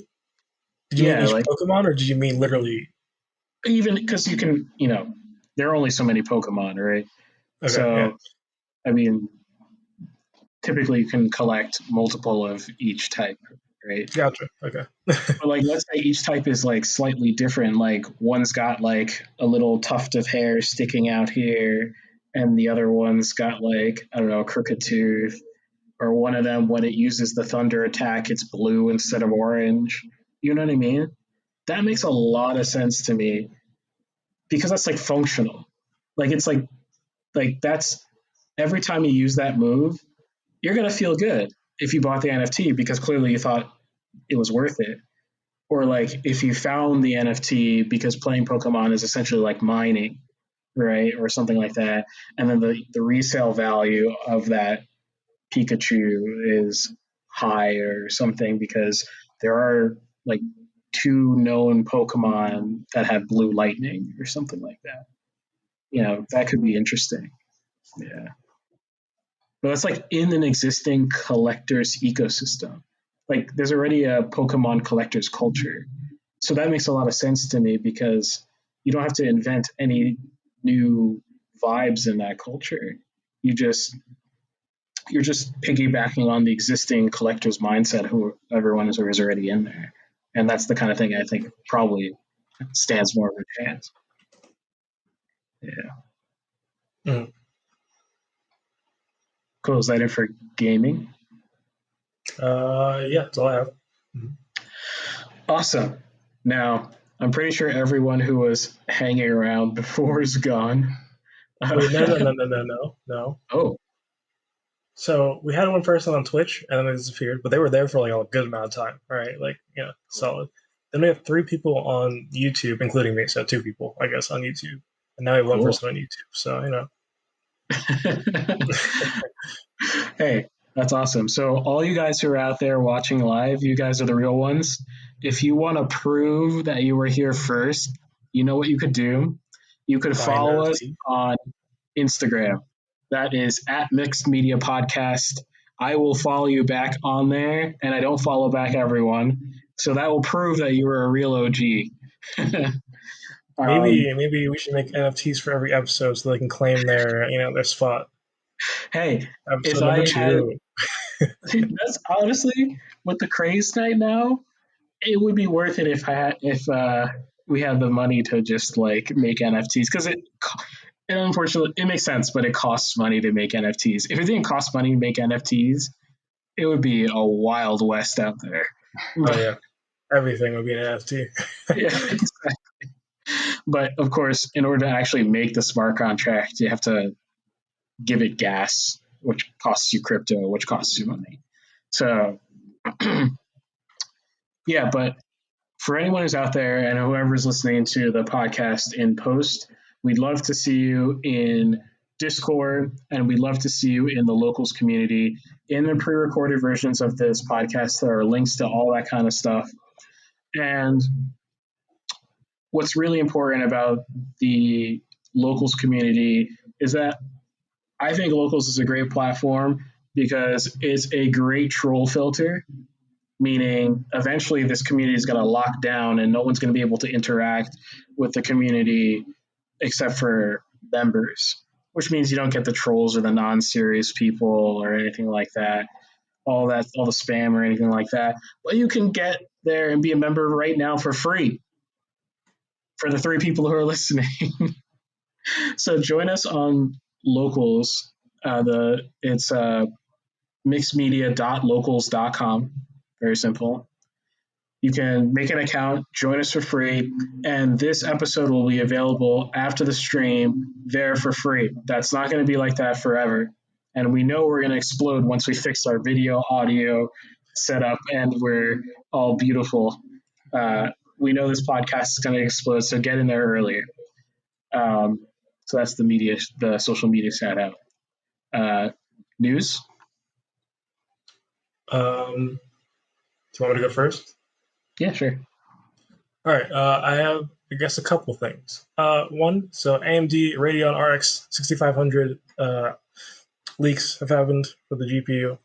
Did you mean
Yeah,
each
like
Pokemon, or did you mean literally?
even because you can, there are only so many Pokemon, right?
Okay, yeah.
So, I mean, typically you can collect multiple of each type, right?
Gotcha. Okay.
But like, let's say each type is like slightly different. Like one's got like a little tuft of hair sticking out here, and the other one's got like I don't know, a crooked tooth. Or one of them, when it uses the thunder attack, it's blue instead of orange. You know what I mean? That makes a lot of sense to me because that's like functional. Like it's like that's every time you use that move, you're gonna feel good if you bought the NFT because clearly you thought it was worth it. Or like if you found the NFT because playing Pokemon is essentially like mining, right? Or something like that. And then the resale value of that Pikachu is high or something because there are like two known Pokemon that have blue lightning or something like that. That could be interesting. Yeah. But that's like in an existing collector's ecosystem. Like there's already a Pokemon collector's culture. So that makes a lot of sense to me because you don't have to invent any new vibes in that culture. You just you're just piggybacking on the existing collector's mindset who everyone is already in there. And that's the kind of thing I think probably stands more of a chance. Yeah.
Mm.
Cool. Is that it for gaming?
Yeah, that's all I have. Mm-hmm.
Awesome. Now, I'm pretty sure everyone who was hanging around before is gone.
Wait, no.
Oh,
So we had one person on Twitch, and then they disappeared, but they were there for like a good amount of time. All right, like solid. Then we have 3 people on YouTube, including me, so 2 people, I guess, on YouTube, and now we have one
Cool.
person on YouTube. So
Hey, that's awesome. So, all you guys who are out there watching live, you guys are the real ones. If you want to prove that you were here first, you know what you could do? You could
buy an
follow us
NFT.
on Instagram. That is at Mixed Media Podcast. I will follow you back on there, and I don't follow back everyone. So that will prove that you were a real OG.
Maybe we should make NFTs for every episode so they can claim their spot.
Hey, if
Episode number
I had,
2.
that's honestly with the craze right now, it would be worth it if we had the money to just like make NFTs because it unfortunately it makes sense, but it costs money to make NFTs. If it didn't cost money to make NFTs, it would be a wild west out there.
Oh yeah, everything would be an NFT.
Yeah, exactly. But of course, in order to actually make the smart contract, you have to give it gas, which costs you crypto, which costs you money. So yeah, but for anyone who's out there and whoever's listening to the podcast in post, we'd love to see you in Discord and we'd love to see you in the locals community. In the pre recorded versions of this podcast, there are links to all that kind of stuff. And what's really important about the locals community is that I think locals is a great platform because it's a great troll filter, meaning eventually this community is going to lock down and no one's going to be able to interact with the community except for members, which means you don't get the trolls or the non-serious people or anything like that, all the spam or anything like that. But you can get there and be a member right now for free for the 3 people who are listening. So join us on locals. It's mixedmedia.locals.com. Very simple. You can make an account, join us for free, and this episode will be available after the stream there for free. That's not going to be like that forever. And we know we're going to explode once we fix our video, audio setup, and we're all beautiful. We know this podcast is going to explode, so get in there earlier. So that's the social media shout out. News?
Do you want me to go first?
Yeah, sure.
All right. I have, I guess, a couple things. One, so AMD Radeon RX 6500 leaks have happened for the GPU.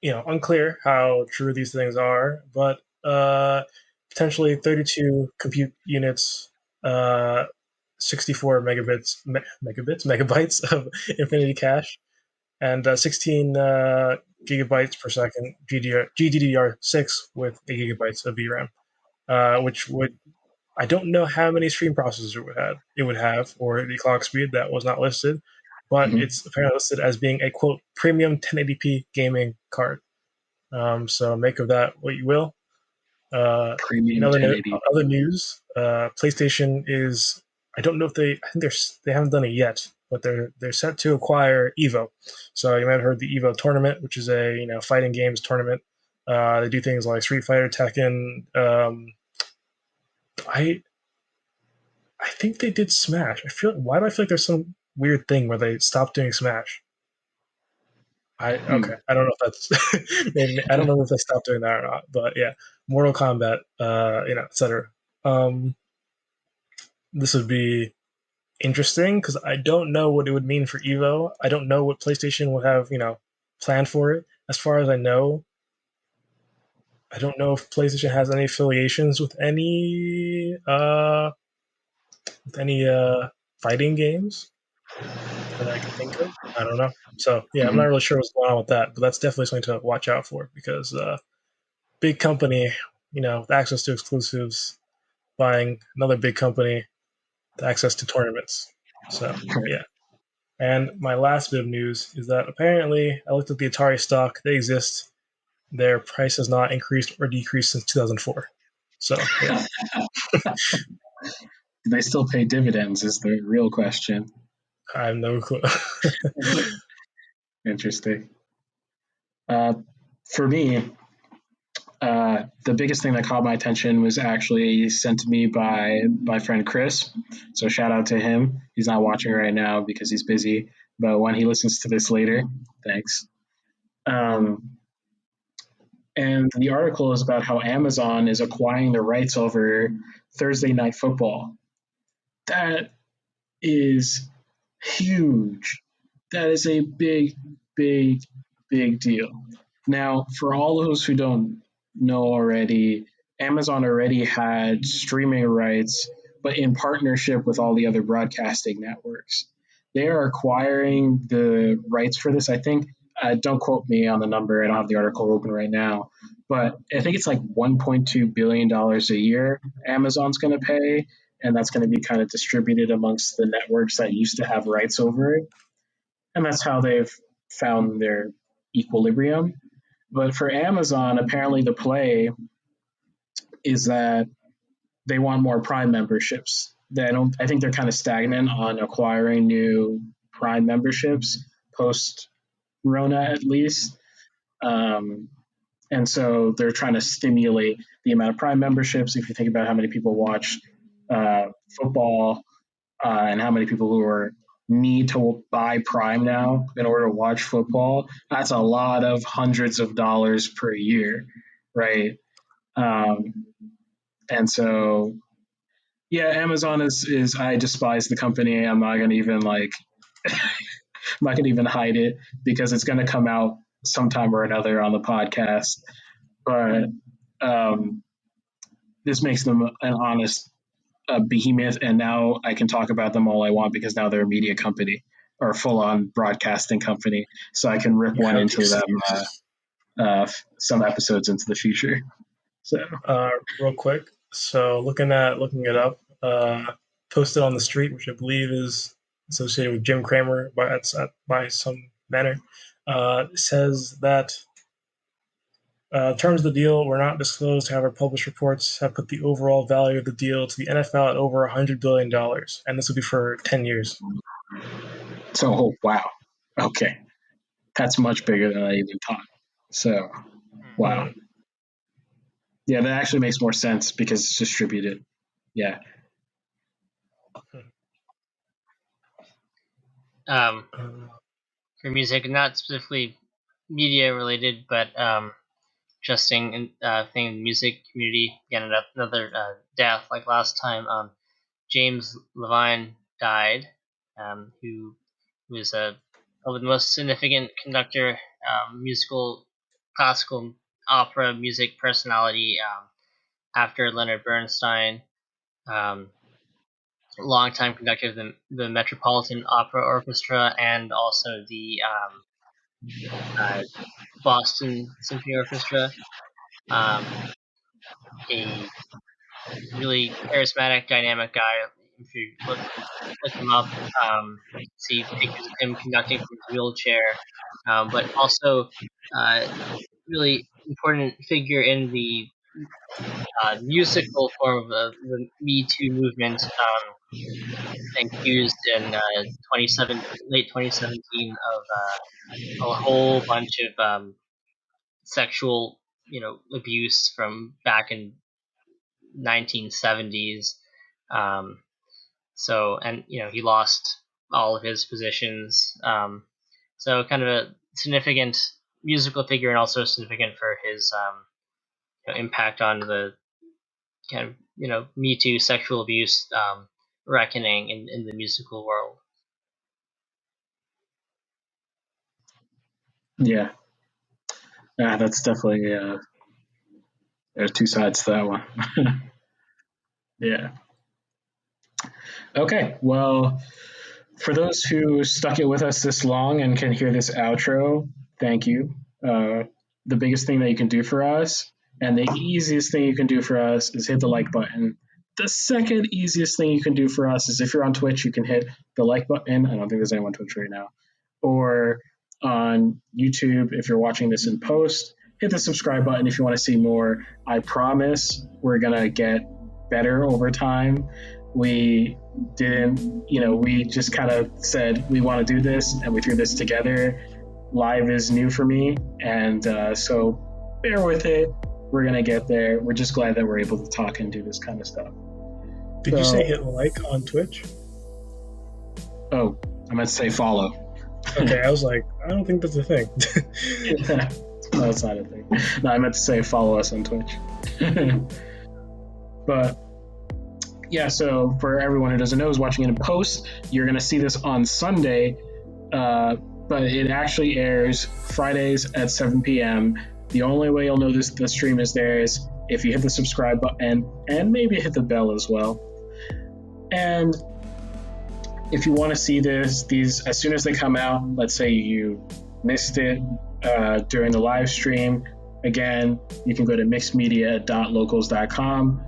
Unclear how true these things are, but potentially 32 compute units, 64 megabytes of infinity cache, and 16 gigabytes per second GDDR6 with 8 gigabytes of VRAM, which would, I don't know how many stream processors it would have, or the clock speed that was not listed, but it's apparently listed as being a quote premium 1080p gaming card. So make of that what you will.
Premium
In other,
1080.
other news, PlayStation is, I don't know if they, I think they haven't done it yet, but they're set to acquire Evo. So you might have heard the Evo tournament, which is a fighting games tournament. They do things like Street Fighter, Tekken. I think they did Smash. Why do I feel like there's some weird thing where they stopped doing Smash? I don't know if that's maybe, I don't know if they stopped doing that or not, but yeah, Mortal Kombat, etc. This would be interesting because I don't know what it would mean for Evo. I don't know what PlayStation would have, planned for it. As far as I know, I don't know if PlayStation has any affiliations with any fighting games that I can think of. I don't know. So yeah, I'm not really sure what's going on with that, but that's definitely something to watch out for because big company, with access to exclusives, buying another big company with access to tournaments. So yeah. And my last bit of news is that apparently I looked at the Atari stock. They exist. Their price has not increased or decreased since 2004. So yeah.
Do they still pay dividends is the real question.
I have no clue.
Interesting. For me, the biggest thing that caught my attention was actually sent to me by my friend Chris. So shout out to him. He's not watching right now because he's busy, but when he listens to this later, thanks. Um, and the article is about how Amazon is acquiring the rights over Thursday Night Football. That is huge. That is a big, big, big deal. Now, for all those who don't know already, Amazon already had streaming rights, but in partnership with all the other broadcasting networks. They are acquiring the rights for this. I think, don't quote me on the number, I don't have the article open right now, but I think it's like $1.2 billion a year Amazon's going to pay, and that's going to be kind of distributed amongst the networks that used to have rights over it. And that's how they've found their equilibrium. But for Amazon, apparently the play is that they want more Prime memberships. I think they're kind of stagnant on acquiring new Prime memberships post Rona, at least. And so they're trying to stimulate the amount of Prime memberships. If you think about how many people watch football and how many people who need to buy Prime now in order to watch football, that's a lot of hundreds of dollars per year, right? And so, yeah, Amazon is I despise the company. I'm not gonna even hide it because it's gonna come out sometime or another on the podcast. But this makes them an honest behemoth, and now I can talk about them all I want because now they're a media company or a full-on broadcasting company, so I can rip one into them some episodes into the future. So,
real quick, so looking it up, Posted on the Street, which I believe is associated with Jim Cramer by some manner, says that terms of the deal were not disclosed. However, published reports have put the overall value of the deal to the NFL at over $100 billion, and this will be for 10 years.
So, oh, wow. Okay. That's much bigger than I even thought. So, wow. Yeah, that actually makes more sense because it's distributed. Yeah.
For music, not specifically media related, but interesting thing in the music community. Again, another death like last time. James Levine died, who was probably the most significant conductor, classical opera music personality after Leonard Bernstein. Longtime conductor of the Metropolitan Opera Orchestra and also the Boston Symphony Orchestra. A really charismatic, dynamic guy. If you look him up, see pictures of him conducting from his wheelchair, but also really important figure in the musical form of the Me Too movement, accused in late 2017 of a whole bunch of sexual, abuse from back in 1970s. So, and he lost all of his positions. So, kind of a significant musical figure, and also significant for his impact on the kind of Me Too sexual abuse reckoning in the musical world.
Yeah, that's definitely there's two sides to that one. Yeah. Okay, well, for those who stuck it with us this long and can hear this outro, thank you. The biggest thing that you can do for us, and the easiest thing you can do for us, is hit the like button. The second easiest thing you can do for us is if you're on Twitch, you can hit the like button. I don't think there's anyone on Twitch right now. Or on YouTube, if you're watching this in post, hit the subscribe button if you want to see more. I promise we're going to get better over time. We didn't, we just kind of said we want to do this and we threw this together. live is new for me, and so bear with it. We're gonna get there. We're just glad that we're able to talk and do this kind of stuff.
Did you say hit like on Twitch?
Oh, I meant to say follow.
Okay, I was like, I don't think that's a thing.
No, it's not a thing. No, I meant to say follow us on Twitch. But yeah, so for everyone who doesn't know, who's watching it in post, you're gonna see this on Sunday, but it actually airs Fridays at 7 p.m. The only way you'll know the stream is there is if you hit the subscribe button and maybe hit the bell as well. And if you want to see these as soon as they come out, let's say you missed it during the live stream, again, you can go to mixedmedia.locals.com.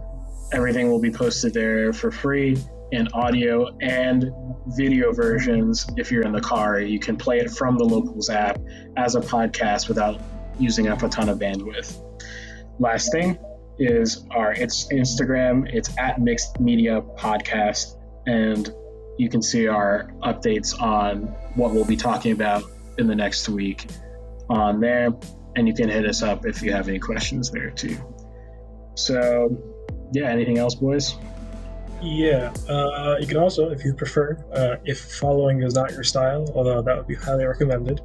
Everything will be posted there for free in audio and video versions. If you're in the car, you can play it from the Locals app as a podcast without using up a ton of bandwidth. Last thing is it's Instagram. It's at mixedmediapodcast, and you can see our updates on what we'll be talking about in the next week on there, and you can hit us up if you have any questions there too. So, yeah, anything else, boys?
Yeah, you can also, if you prefer, if following is not your style, although that would be highly recommended,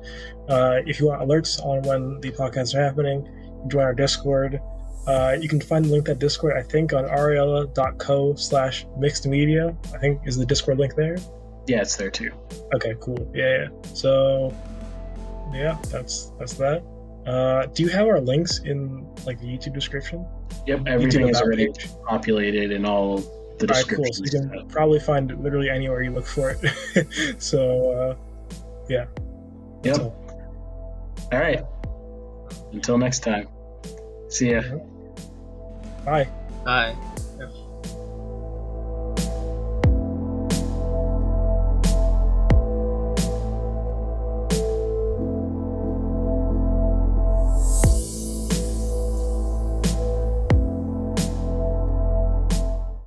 if you want alerts on when the podcasts are happening, join our Discord. You can find the link to that Discord, I think, on ariella.co/mixedmedia. I think is the Discord link there.
Yeah, it's there too.
Okay, cool. Yeah. So, yeah, that's that. Do you have our links in like the YouTube description?
Yep, everything is already populated in all the descriptions.
All right, cool. So you can probably find it literally anywhere you look for it. So, yeah.
Yep. All right. Until next time. See ya.
Bye.
Bye.